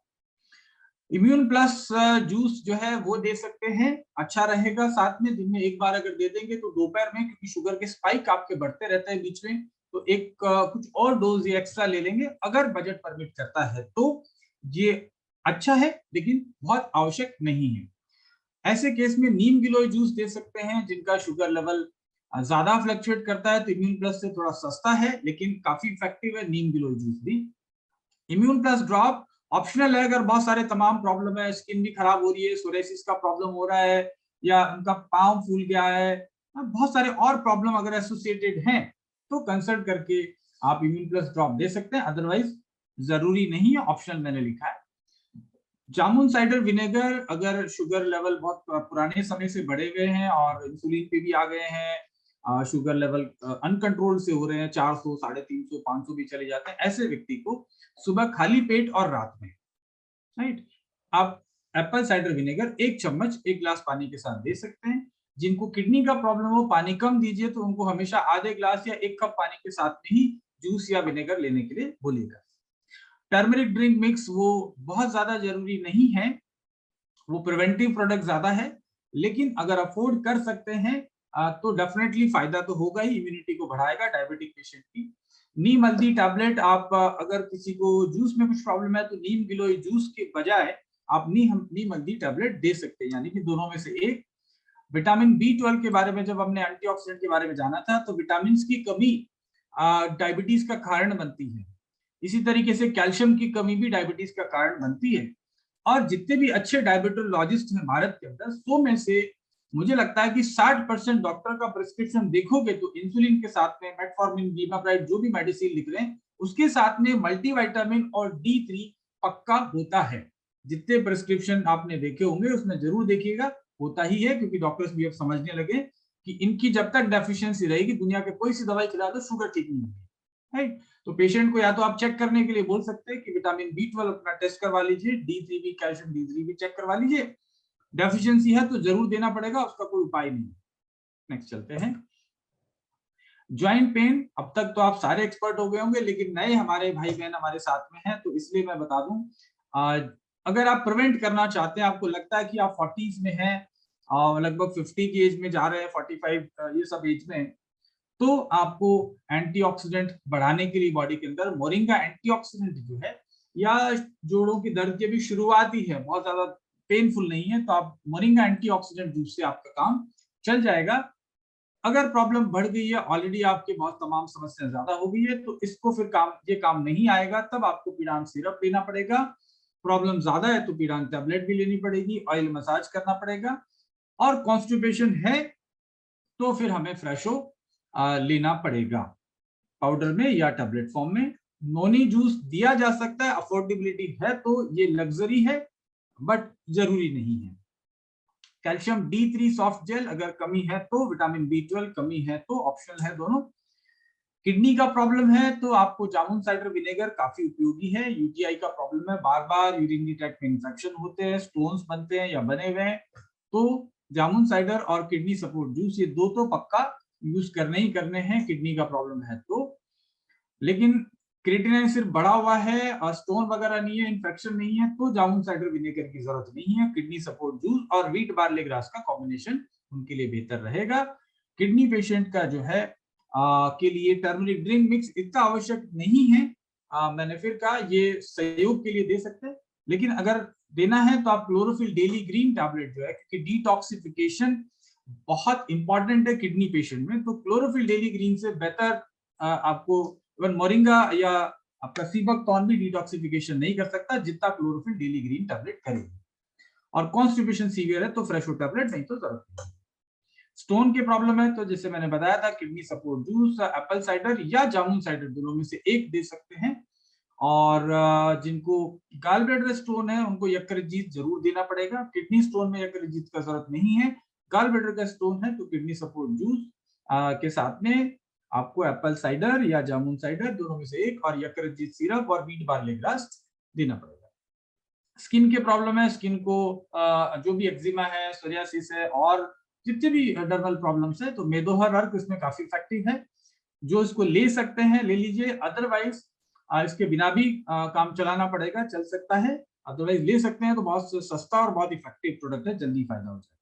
इम्यून प्लस जूस जो है वो दे सकते हैं, अच्छा रहेगा। साथ में दिन में 1 बार अगर दे देंगे तो दोपहर में, क्योंकि शुगर के स्पाइक आपके बढ़ते रहते हैं बीच में, तो एक कुछ और डोज ये एक्स्ट्रा ले लेंगे अगर बजट परमिट करता है तो। ये अच्छा है लेकिन बहुत आवश्यक नहीं है। ऐसे केस में नीम गिलोय जूस दे सकते हैं, जिनका शुगर लेवल ज्यादा फ्लक्चुएट करता है, तो इम्यून प्लस से थोड़ा सस्ता है लेकिन काफी इफेक्टिव है नीम गिलोय जूस भी। इम्यून प्लस ड्रॉप ऑप्शनल है, अगर बहुत सारे तमाम प्रॉब्लम है, स्किन भी खराब हो रही है, सोरेसिस का प्रॉब्लम हो रहा है, या उनका पाँव फूल गया है, बहुत सारे और प्रॉब्लम अगर एसोसिएटेड हैं, तो कंसल्ट करके आप इम्यून प्लस ड्रॉप दे सकते हैं, अदरवाइज जरूरी नहीं है, ऑप्शनल मैंने लिखा है। जामुन साइडर विनेगर, अगर शुगर लेवल बहुत पुराने समय से बढ़े हुए हैं और इंसुलिन पे भी आ गए हैं, शुगर लेवल अनकंट्रोल से हो रहे हैं, 400 350 500 भी चले जाते हैं, ऐसे व्यक्ति को सुबह खाली पेट और रात में, राइट, आप एप्पल साइडर विनेगर 1 चम्मच 1 गिलास पानी के साथ दे सकते हैं। जिनको किडनी का प्रॉब्लम हो, पानी कम दीजिए, तो उनको हमेशा आधे गिलास या 1 कप पानी के साथ में ही जूस या विनेगर लेने के लिए बोलिएगा। टर्मरिक ड्रिंक मिक्स वो बहुत ज्यादा जरूरी नहीं है, वो प्रिवेंटिव प्रोडक्ट ज्यादा है, लेकिन अगर अफोर्ड कर सकते हैं तो डेफिनेटली फायदा तो होगा ही, इम्यूनिटी को बढ़ाएगा डायबिटिक पेशेंट की। नीम हल्दी टैबलेट, आप अगर किसी को जूस में कुछ प्रॉब्लम है तो नीम गिलोय जूस के बजाय आप नीम हल्दी टैबलेट दे सकते हैं, यानी कि दोनों में से एक। विटामिन B12 के बारे में जब हमने एंटीऑक्सीडेंट के बारे में जाना था, तो विटामिन की कमी डायबिटीज का कारण बनती है। इसी तरीके से कैल्शियम की कमी भी डायबिटीज का कारण बनती है। और जितने भी अच्छे डायबिटोलॉजिस्ट हैं भारत के अंदर, 100 में से मुझे लगता है कि 60% डॉक्टर का प्रिस्क्रिप्शन देखोगे तो इंसुलिन के साथ में मेटफॉर्मिन, गिबाप्राइड, जो भी मेडिसिन लिख रहे हैं उसके साथ में मल्टीविटामिन और D3 पक्का होता है। जितने प्रिस्क्रिप्शन आपने देखे होंगे उसमें जरूर देखिएगा, होता ही है, क्योंकि डॉक्टर्स भी अब समझने लगे कि इनकी जब तक डेफिशिएंसी रहेगी, दुनिया के कोई सी दवाई खिला दो शुगर ठीक नहीं होगी, राइट। तो पेशेंट को या तो आप चेक करने के लिए बोल सकते हैं कि विटामिन B12 अपना टेस्ट करवा लीजिए, D3 भी, कैल्शियम D3 भी चेक करवा लीजिए। डेफिशिएंसी है तो जरूर देना पड़ेगा, उसका कोई उपाय नहीं। नेक्स्ट चलते हैं। ज्वाइंट पेन, अब तक तो आप सारे एक्सपर्ट हो गए होंगे, लेकिन नए हमारे भाई बहन हमारे साथ में हैं, तो इसलिए मैं बता दूं, अगर आप प्रिवेंट करना चाहते हैं, आपको लगता है कि आप 40s में हैं और लगभग 50 की एज में जा रहे हैं, 45 ये सब एज में, तो आपको एंटीऑक्सीडेंट बढ़ाने के लिए बॉडी के अंदर मोरिंगा एंटीऑक्सीडेंट जो है, या जोड़ों की दर्द की भी शुरुआती है, बहुत ज्यादा पेनफुल नहीं है, तो आप मोरिंगा एंटीऑक्सीडेंट जूस से आपका काम चल जाएगा। अगर प्रॉब्लम बढ़ गई है, ऑलरेडी आपके बहुत तमाम समस्या ज्यादा हो गई है, तो इसको फिर ये काम नहीं आएगा, तब आपको पीडान सिरप लेना पड़ेगा। प्रॉब्लम ज्यादा है तो पीडान टैबलेट भी लेनी पड़ेगी, ऑयल मसाज करना पड़ेगा, और कॉन्स्टिपेशन है तो फिर हमें फ्रेशो लेना पड़ेगा, पाउडर में या टैबलेट फॉर्म में। नोनी जूस दिया जा सकता है, अफोर्डेबिलिटी है तो, ये लग्जरी है बट जरूरी नहीं है। कैल्शियम D3 सॉफ्ट जेल अगर कमी है तो, विटामिन B12 कमी है तो, ऑप्शनल है दोनों। किडनी का प्रॉब्लम है तो आपको जामुन साइडर विनेगर काफी उपयोगी है। यूटीआई का प्रॉब्लम है, बार बार यूरिनरी ट्रैक्ट में इंफेक्शन होते हैं, स्टोन्स बनते हैं या बने हुए हैं, तो जामुन साइडर और किडनी सपोर्ट जूस, ये दो तो पक्का यूज करने ही करने हैं किडनी का प्रॉब्लम है तो। लेकिन क्रिएटिनिन सिर्फ बढ़ा हुआ है और स्टोन वगैरह नहीं है, इन्फेक्शन नहीं है, तो जामुन साइडर विनेगर की जरूरत नहीं है। किडनी सपोर्ट जूस और व्हीट बार्ले ग्रास का कॉम्बिनेशन उनके लिए बेहतर रहेगा। किडनी पेशेंट का जो है के लिए टर्मरिक ड्रिंक मिक्स इतना आवश्यक नहीं है, मैंने फिर कहा ये सहयोग के लिए दे सकते हैं, लेकिन अगर देना है तो आप क्लोरोफिल डेली ग्रीन टैबलेट जो है, क्योंकि डिटॉक्सिफिकेशन बहुत इंपॉर्टेंट है किडनी पेशेंट में, तो क्लोरोफिल डेली ग्रीन से बेहतर आपको इवन मोरिंगा या आपका सीबकथॉर्न भी डिटॉक्सिफिकेशन नहीं कर सकता जितना क्लोरोफिल डेली ग्रीन टैबलेट करेगी। और कॉन्स्टिपेशन सीवियर है तो फ्रेशो टैबलेट, नहीं तो जरूरत नहीं। स्टोन के प्रॉब्लम है तो जैसे मैंने बताया था, kidney support juice, Apple cider या जामुन साइडर, दोनों में से एक दे सकते हैं। और जिनको गाल ब्लैडर स्टोन है उनको यकृत जरूर देना पड़ेगा। किडनी स्टोन में यकृत का जरूरत नहीं है। गाल ब्लैडर का स्टोन है तो किडनी सपोर्ट जूस के साथ में आपको एप्पल साइडर या जामुन साइडर, दोनों में से एक, और यकृत सिरप और व्हीट बार्ले ग्रास देना पड़ेगा। स्किन के प्रॉब्लम है, स्किन को जो भी एक्जिमा है, सोरियासिस है, और जितने भी डर्मल प्रॉब्लम्स है, तो मेदोहर अर्क इसमें काफी इफेक्टिव है। जो इसको ले सकते हैं ले लीजिए, अदरवाइज इसके बिना भी काम चलाना पड़ेगा, चल सकता है। अदरवाइज ले सकते हैं तो बहुत सस्ता और बहुत इफेक्टिव प्रोडक्ट है, जल्दी फायदा हो जाए।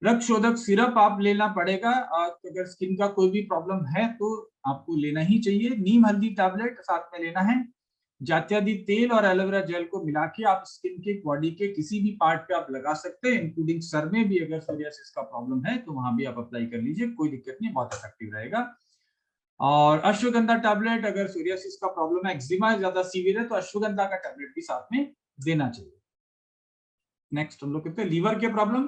रक्त शोधक सिरप आप लेना पड़ेगा, अगर स्किन का कोई भी प्रॉब्लम है तो आपको लेना ही चाहिए। नीम हल्दी टैबलेट साथ में लेना है। जात्यादी तेल और एलोवेरा जेल को मिला के आप स्किन के बॉडी के किसी भी पार्ट पे आप लगा सकते हैं, इंक्लूडिंग सर में भी अगर सोरियासिस का प्रॉब्लम है तो वहां भी आप अप्लाई कर लीजिए, कोई दिक्कत नहीं, बहुत इफेक्टिव रहेगा। और अश्वगंधा टैबलेट, अगर सोरियासिस का प्रॉब्लम है, एक्जिमा ज्यादा सीवियर है, तो अश्वगंधा का टैबलेट भी साथ में देना चाहिए। नेक्स्ट हम लोग कहते हैं लीवर के प्रॉब्लम,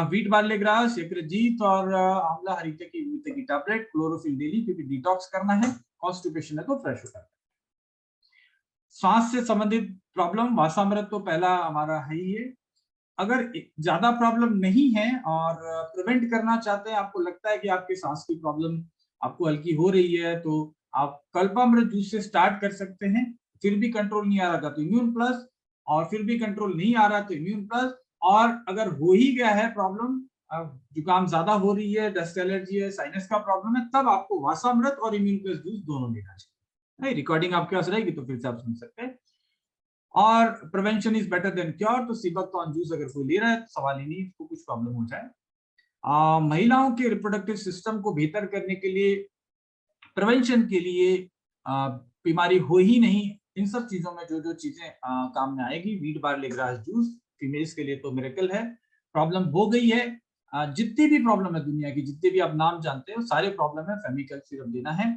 व्हीट बार्ले ग्रास, यकृत और आंवला हरीके की टैबलेट, क्लोरोफिल डेली, क्योंकि डिटॉक्स करना है। कॉन्स्टिपेशन है तो फ्रेश होता है। सांस से संबंधित प्रॉब्लम, वासामृत तो पहला हमारा है ही है। अगर ज्यादा प्रॉब्लम नहीं है और प्रिवेंट करना चाहते हैं, आपको लगता है कि आपके सांस की प्रॉब्लम आपको हल्की हो रही है, तो आप कल्पामृत जूस से स्टार्ट कर सकते हैं। फिर भी कंट्रोल नहीं आ रहा था तो इम्यून प्लस, और फिर भी कंट्रोल नहीं आ रहा तो इम्यून प्लस, और अगर हो ही गया है प्रॉब्लम, जुकाम ज्यादा हो रही है, डस्ट एलर्जी है, साइनस का प्रॉब्लम है, तब आपको वासामृत और इम्यून प्लस जूस दोनों लेना चाहिए। रिकॉर्डिंग आपके पास रहेगी तो फिर से आप सुन सकते हैं। और prevention is better than cure, तो सीबकथॉर्न जूस अगर कोई ले रहा है तो सवाल ही नहीं इसको कुछ प्रॉब्लम हो जाए। महिलाओं के रिप्रोडक्टिव सिस्टम को बेहतर करने के लिए, प्रिवेंशन के लिए, बीमारी हो ही नहीं, इन सब चीजों में जो जो चीजें काम में आएगी, wheat barley grass juice females के लिए तो मिरेकल है। प्रॉब्लम हो गई है, जितनी भी प्रॉब्लम है दुनिया की, जितने भी आप नाम जानते हो सारे प्रॉब्लम है, फेमिकल सिरप देना है।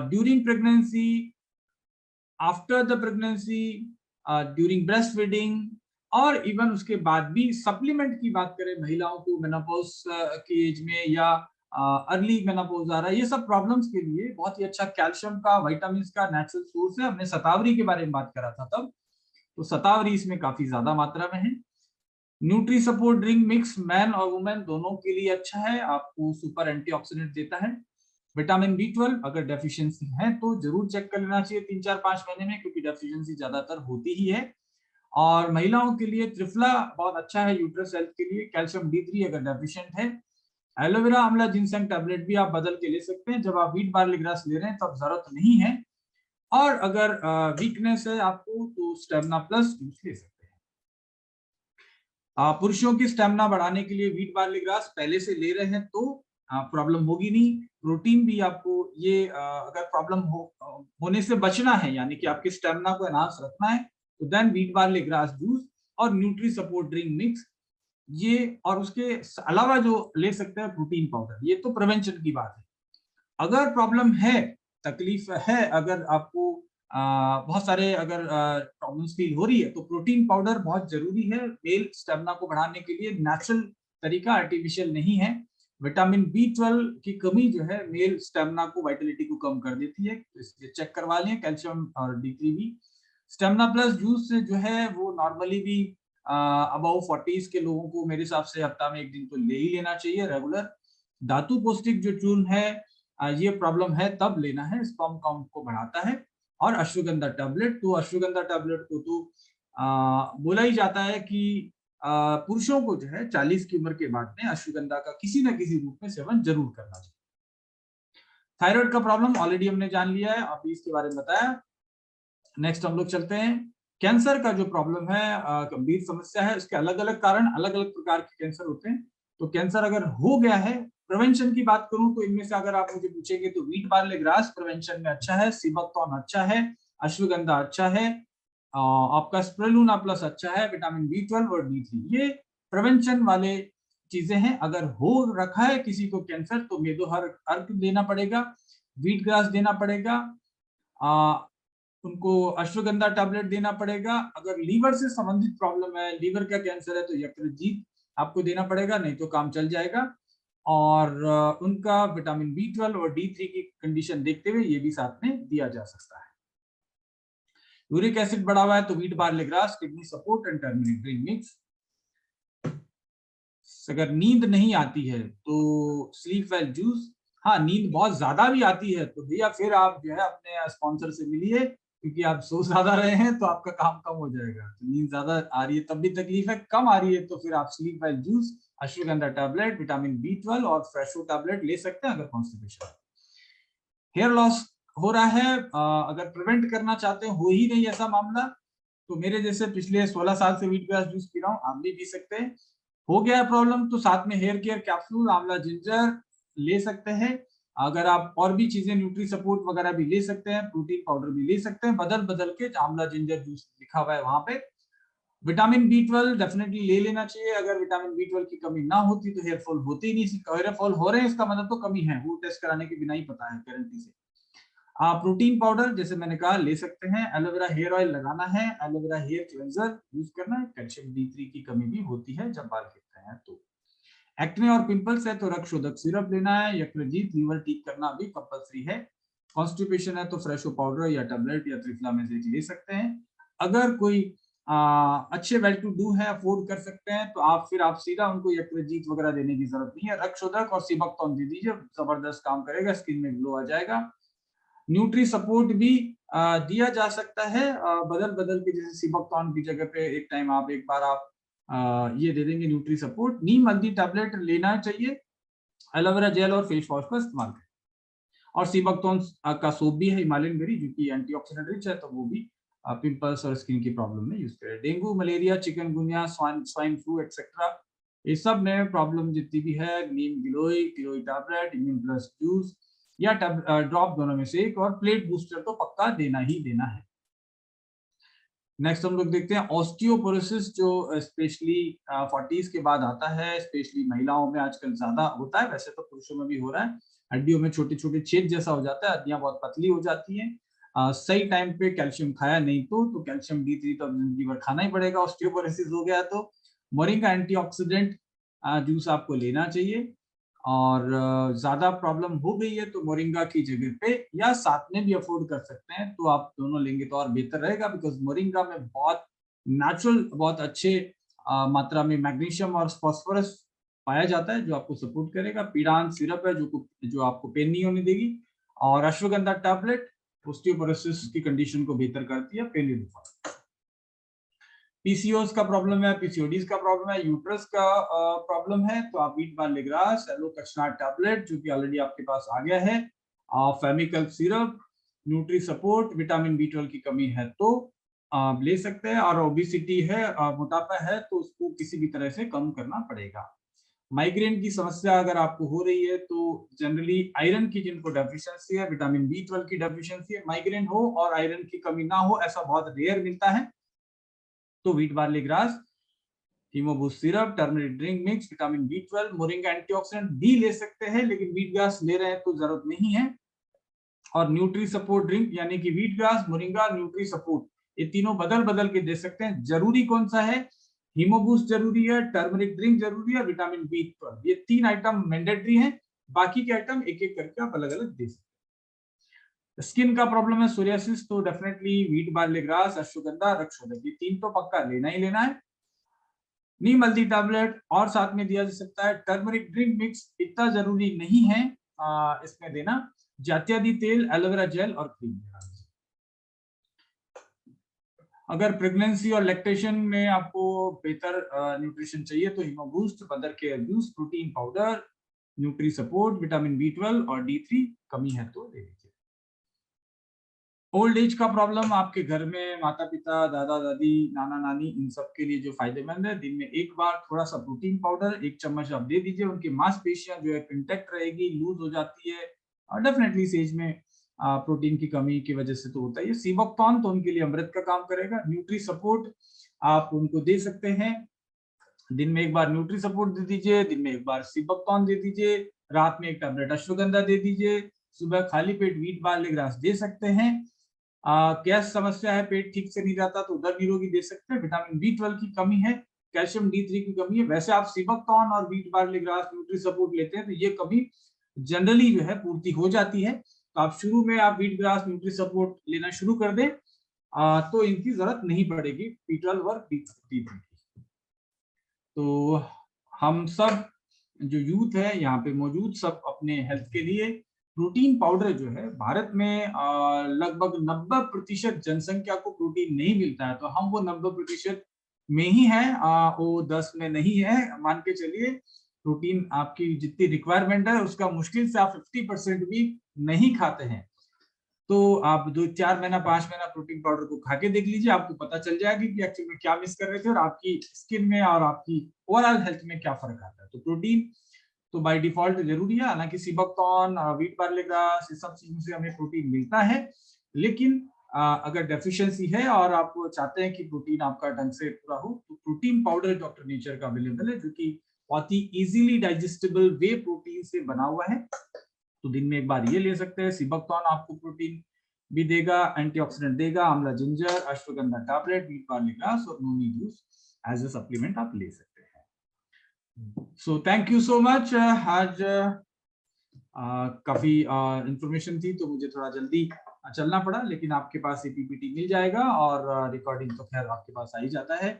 During pregnancy, after the pregnancy, during breast feeding, और इवन उसके बाद भी सप्लीमेंट की बात करें महिलाओं को मेनोपॉज की एज में या अर्ली मेनोपॉज आ रहा है, ये सब प्रॉब्लम्स के लिए बहुत ही अच्छा कैल्शियम का, विटामिन का नेचुरल सोर्स है। हमने शतावरी के बारे में बात करा था तब, तो शतावरी इसमें काफी ज्यादा मात्रा में है। Nutri support drink mix man और वुमेन दोनों के लिए अच्छा है, आपको सुपर एंटीऑक्सीडेंट देता है। विटामिन B12 अगर डेफिशिएंसी है तो जरूर चेक कर लेना चाहिए 3-4-5 महीने में, क्योंकि डेफिशिएंसी ज्यादातर होती ही है। और महिलाओं के लिए त्रिफला बहुत अच्छा है यूट्रस हेल्थ के लिए। कैल्शियम D3 अगर डेफिशिएंट है। एलोवेरा आंवला जिनसेंग टैबलेट भी आप बदल के ले सकते हैं, जब आप व्हीट बार्ली ग्रास ले रहे हैं तब जरूरत नहीं है। और अगर वीकनेस है आपको तो स्टेमिना प्लस जूस ले सकते हैं। पुरुषों की स्टेमिना बढ़ाने के लिए व्हीट बार्ली ग्रास पहले से ले रहे हैं तो प्रॉब्लम होगी नहीं। प्रोटीन भी आपको ये अगर प्रॉब्लम होने से बचना है, यानी कि आपकी स्टेमिना को एनहांस रखना है, तो then wheat barley grass juice और न्यूट्री सपोर्ट ड्रिंक मिक्स, ये और उसके अलावा जो ले सकते हैं प्रोटीन पाउडर, ये तो प्रिवेंशन की बात है। अगर प्रॉब्लम है, तकलीफ है, अगर आपको बहुत सारे अगर प्रॉब्लम्स फील हो रही है, तो प्रोटीन पाउडर बहुत जरूरी है मेल स्टेमिना को बढ़ाने के लिए। नेचुरल तरीका, आर्टिफिशियल नहीं है। विटामिन B12 की कमी जो है मेल स्टेमिना को, वाइटलिटी को कम कर देती है, तो इसलिए चेक करवा लें। कैल्शियम और D3 भी। स्टेमिना प्लस जूस जो है वो नॉर्मली भी अबव 40s के लोगों को मेरे हिसाब से हफ्ता में 1 दिन तो ले ही लेना चाहिए रेगुलर। धातु पौष्टिक जो चूर्ण है, ये प्रॉब्लम है तब लेना है, स्पर्म काउंट को बढ़ाता है। और अश्वगंधा टैबलेट, तो अश्वगंधा टैबलेट को तो बोला ही जाता है कि पुरुषों को जो है 40 की उम्र के बाद में अश्वगंधा का किसी न किसी रूप में सेवन जरूर करना चाहिए। थायराइड का प्रॉब्लम ऑलरेडी हमने जान लिया है, अभी इसके बारे में बताया। नेक्स्ट हम लोग चलते हैं। कैंसर का जो प्रॉब्लम है, गंभीर समस्या है, इसके अलग अलग कारण, अलग अलग प्रकार के कैंसर होते हैं। तो कैंसर अगर हो गया है, प्रिवेंशन की बात करूं तो इनमें से अगर आप मुझे पूछेंगे तो व्हीट बार्ले ग्रास प्रिवेंशन में अच्छा है, सीबकथॉर्न अच्छा है, अश्वगंधा अच्छा है, आपका स्पिरुलिना प्लस अच्छा है, विटामिन B12 और D3 ये प्रिवेंशन वाले चीजें हैं। अगर हो रखा है किसी को कैंसर तो मेदोहर अर्क देना पड़ेगा, व्हीट ग्रास देना पड़ेगा, उनको अश्वगंधा टैबलेट देना पड़ेगा। अगर लीवर से संबंधित प्रॉब्लम है, लीवर का कैंसर है, तो यकृत आपको देना पड़ेगा, नहीं तो काम चल जाएगा। और उनका विटामिन B12 और D3 की कंडीशन देखते हुए ये भी साथ में दिया जा सकता है। यूरिक एसिड बढ़ा हुआ है तो wheat barley grass, kidney support and turmeric drink mix. अगर नींद नहीं आती है तो स्लीप वेल जूस। हाँ, नींद बहुत ज्यादा भी आती है तो भैया फिर आप जो है अपने स्पॉन्सर से मिलिए, क्योंकि आप सो ज्यादा रहे हैं तो आपका काम कम हो जाएगा। तो नींद ज्यादा आ रही है तब भी तकलीफ है, कम आ रही है तो फिर आप sleep well juice, ashwagandha tablet, vitamin B12 और फ्रेशो टैबलेट ले सकते हैं अगर कॉन्स्टिपेशन है। हेयर लॉस हो रहा है, अगर प्रिवेंट करना चाहते हैं, हो ही नहीं ऐसा मामला, तो मेरे जैसे पिछले 16 साल से व्हीट ग्रास जूस पी रहा हूँ, आप भी पी सकते हैं। हो गया है प्रॉब्लम तो साथ में हेयर केयर कैप्सूल, आंवला जिंजर ले सकते हैं। अगर आप और भी चीजें न्यूट्री सपोर्ट वगैरह भी ले सकते हैं, प्रोटीन पाउडर भी ले सकते हैं, बदल बदल के आंवला जिंजर जूस लिखा हुआ है वहां पे। विटामिन B12 डेफिनेटली ले लेना चाहिए। अगर विटामिन B12 की कमी ना होती तो हेयर फॉल होते ही नहीं। हेयर फॉल हो रहे हैं इसका मतलब तो कमी है, वो टेस्ट कराने के बिना ही पता है गारंटी से। प्रोटीन पाउडर जैसे मैंने कहा ले सकते हैं। एलोवेरा हेयर ऑयल लगाना है, एलोवेरा हेयर क्लेंजर यूज करना है। कैल्शियम D3 की कमी भी होती है जब बाल गिरते हैं तो। एक्ने और पिंपल्स है तो रक्तशोधक सिरप लेना है। यकृत, लीवर ठीक करना भी कंपलसरी है। कॉन्स्टिपेशन है तो फ्रेशो पाउडर या टैबलेट या त्रिफला में से ले सकते हैं। अगर कोई अच्छे वेल टू डू है, अफोर्ड कर सकते हैं, तो आप सीधा उनको यकृत वगैरह देने की जरूरत नहीं है। रक्तशोधक और सीबकथॉर्न दे दीजिए, जबरदस्त काम करेगा, स्किन में ग्लो आ जाएगा। न्यूट्री सपोर्ट भी दिया जा सकता है बदल बदल के, जैसे सीबकथॉर्न की जगह पे एक टाइम आप एक बार आप ये दे देंगे न्यूट्री सपोर्ट। नीम हल्दी टैबलेट लेना चाहिए। एलोवेरा जेल और फेस वॉश का इस्तेमाल करें। और सीबकथॉर्न का सोप भी है हिमालयन बेरी, जो कि एंटीऑक्सीडेंट रिच है, तो वो भी पिंपल्स और स्किन की प्रॉब्लम में यूज करें। Dengue, malaria, chikungunya, swine flu etcetera, ये सब में प्रॉब्लम जितनी भी है, नीम गिलोय टैबलेट, इम्यून प्लस जूस या ड्रॉप, दोनों में से एक, और प्लेट बूस्टर तो पक्का देना ही देना है। नेक्स्ट हम लोग देखते हैं ऑस्टियोपोरोसिस, जो स्पेशली 40s के बाद आता है, स्पेशली महिलाओं में आजकल ज्यादा होता है, वैसे तो पुरुषों में भी हो रहा है। हड्डियों में छोटे छोटे छेद जैसा हो जाता है, हड्डियां बहुत पतली हो जाती हैं। सही टाइम पे कैल्शियम खाया नहीं तो कैल्शियम D3 तो जिंदगी भर खाना ही पड़ेगा। ऑस्टियोपोरोसिस हो गया तो मोरिंगा एंटीऑक्सीडेंट जूस आपको लेना चाहिए। और ज्यादा प्रॉब्लम हो गई है तो मोरिंगा की जगह पे या साथ में भी अफोर्ड कर सकते हैं तो आप दोनों लेंगे तो और बेहतर रहेगा, बिकॉज मोरिंगा में बहुत नेचुरल, बहुत अच्छे मात्रा में मैग्नीशियम और फास्फोरस पाया जाता है जो आपको सपोर्ट करेगा। पीड़ान सिरप है जो आपको पेन नहीं होने देगी, और अश्वगंधा टैबलेट ऑस्टियोपोरोसिस की कंडीशन को बेहतर करती है, पेन रिलीफ। पीसीओएस का प्रॉब्लम है, पीसीओडीज का प्रॉब्लम है, यूट्रस का प्रॉब्लम है तो आप वीट बार्ले ग्रास, एलोकचनाट टैबलेट जो कि ऑलरेडी आपके पास आ गया है, फेमिकल syrup, nutri support, vitamin B12 की कमी है तो आप ले सकते हैं। और ओबेसिटी है, मोटापा है तो उसको किसी भी तरह से कम करना पड़ेगा। माइग्रेन की समस्या अगर आपको हो रही है तो जनरली आयरन की जिनको डेफिशिएंसी है, विटामिन B12 की डेफिशिएंसी है, माइग्रेन हो और आयरन की कमी ना हो ऐसा बहुत रेयर मिलता है, तो wheat barley grass, Hemoboost syrup, turmeric drink mix, vitamin B12, moringa antioxidant भी ले सकते हैं, लेकिन वीट ग्रास ले रहे हैं तो जरूरत नहीं है। और न्यूट्री सपोर्ट ड्रिंक यानी कि wheat grass, moringa, nutri support, ये तीनों बदल बदल के दे सकते हैं। जरूरी कौन सा है? हीमोबूस्ट जरूरी है, टर्मरिक ड्रिंक जरूरी है, विटामिन B12, ये 3 आइटम मैंडेटरी हैं। बाकी के आइटम एक एक करके आप अलग अलग दे सकते हैं। स्किन का प्रॉब्लम है, सोरियासिस, तो definitely wheat barley grass, ashwagandha, रक्षोदक, ये 3 तो पक्का लेना ही लेना है। नीम हल्दी टैबलेट और साथ में दिया जा सकता है। टर्मरिक ड्रिंक मिक्स इतना जरूरी नहीं है इसमें देना। जात्यादी तेल, एलोवेरा जेल और क्रीम देना। अगर प्रेगनेंसी और लैक्टेशन में आपको बेहतर न्यूट्रिशन चाहिए तो Hemoboost, mother care juice, protein powder, nutri support, vitamin B12 और D3 कमी है तो ले लीजिए। ओल्ड एज का प्रॉब्लम आपके घर में माता पिता, दादा दादी, नाना नानी, इन सब के लिए जो फायदेमंद है, दिन में एक बार थोड़ा सा प्रोटीन पाउडर 1 चम्मच आप दे दीजिए। उनकी मांसपेशियां जो है इंटैक्ट रहेगी, लूज हो जाती है और डेफिनेटली इस एज में प्रोटीन की कमी की वजह से तो होता है। सीबोक्टॉन तो उनके लिए अमृत का काम करेगा। न्यूट्री सपोर्ट आप उनको दे सकते हैं, दिन में एक बार न्यूट्री सपोर्ट दे दीजिए, दिन में एक बार सीबोक्टॉन दे दीजिए, रात में 1 टैबलेट अश्वगंधा दे दीजिए, सुबह खाली पेट वीट बार्ले ग्रास दे सकते हैं। गैस समस्या है, पेट ठीक से नहीं जाता तो उधर निरोगी दे सकते हैं। विटामिन B12 की कमी है, कैल्शियम D3 की कमी है। वैसे आप सीबोक्टॉन और wheat barley grass, nutri support लेते हैं तो ये कमी जनरली जो है पूर्ति हो जाती है। तो आप शुरू में आप वीट ग्रास, न्यूट्री सपोर्ट लेना शुरू कर दें तो इनकी जरूरत नहीं पड़ेगी B12 और D3 की। तो हम सब जो यूथ है यहाँ पे मौजूद, सब अपने हेल्थ के लिए प्रोटीन पाउडर जो है, भारत में लगभग 90% जनसंख्या को प्रोटीन नहीं मिलता है, तो हम वो 90% में ही है, वो 10 में नहीं है। मान के चलिए प्रोटीन आपकी जितनी रिक्वायरमेंट है उसका मुश्किल से आप 50% भी नहीं खाते हैं। तो आप 2-4 महीना 5 महीना प्रोटीन पाउडर को खा के देख लीजिए, आपको पता चल जाएगा कि एक्चुअली में क्या मिस कर रहे थे और आपकी स्किन में और आपकी ओवरऑल हेल्थ में क्या फर्क आता है। तो प्रोटीन तो बाय डिफॉल्ट जरूरी है, हालांकि सीबोक्टॉन, वीट बार्ले ग्रास, ये सब चीजों से हमें प्रोटीन मिलता है, लेकिन अगर डेफिशिएंसी है और आप चाहते हैं कि प्रोटीन आपका ढंग से पूरा हो तो प्रोटीन पाउडर डॉक्टर नेचर का अवेलेबल है, जो कि बहुत ही इजीली डाइजेस्टेबल वे प्रोटीन से बना हुआ है। तो दिन में एक बार ये ले सकते हैं। सीबोक्टॉन आपको प्रोटीन भी देगा, एंटीऑक्सीडेंट देगा, आंवला ginger, ashwagandha tablet, wheat barley grass और noni juice as a supplement आप ले सकते हैं। So thank you so much. आज काफी इंफॉर्मेशन थी तो मुझे थोड़ा जल्दी चलना पड़ा, लेकिन आपके पास ये PPT मिल जाएगा और रिकॉर्डिंग तो खैर आपके पास आ ही जाता है।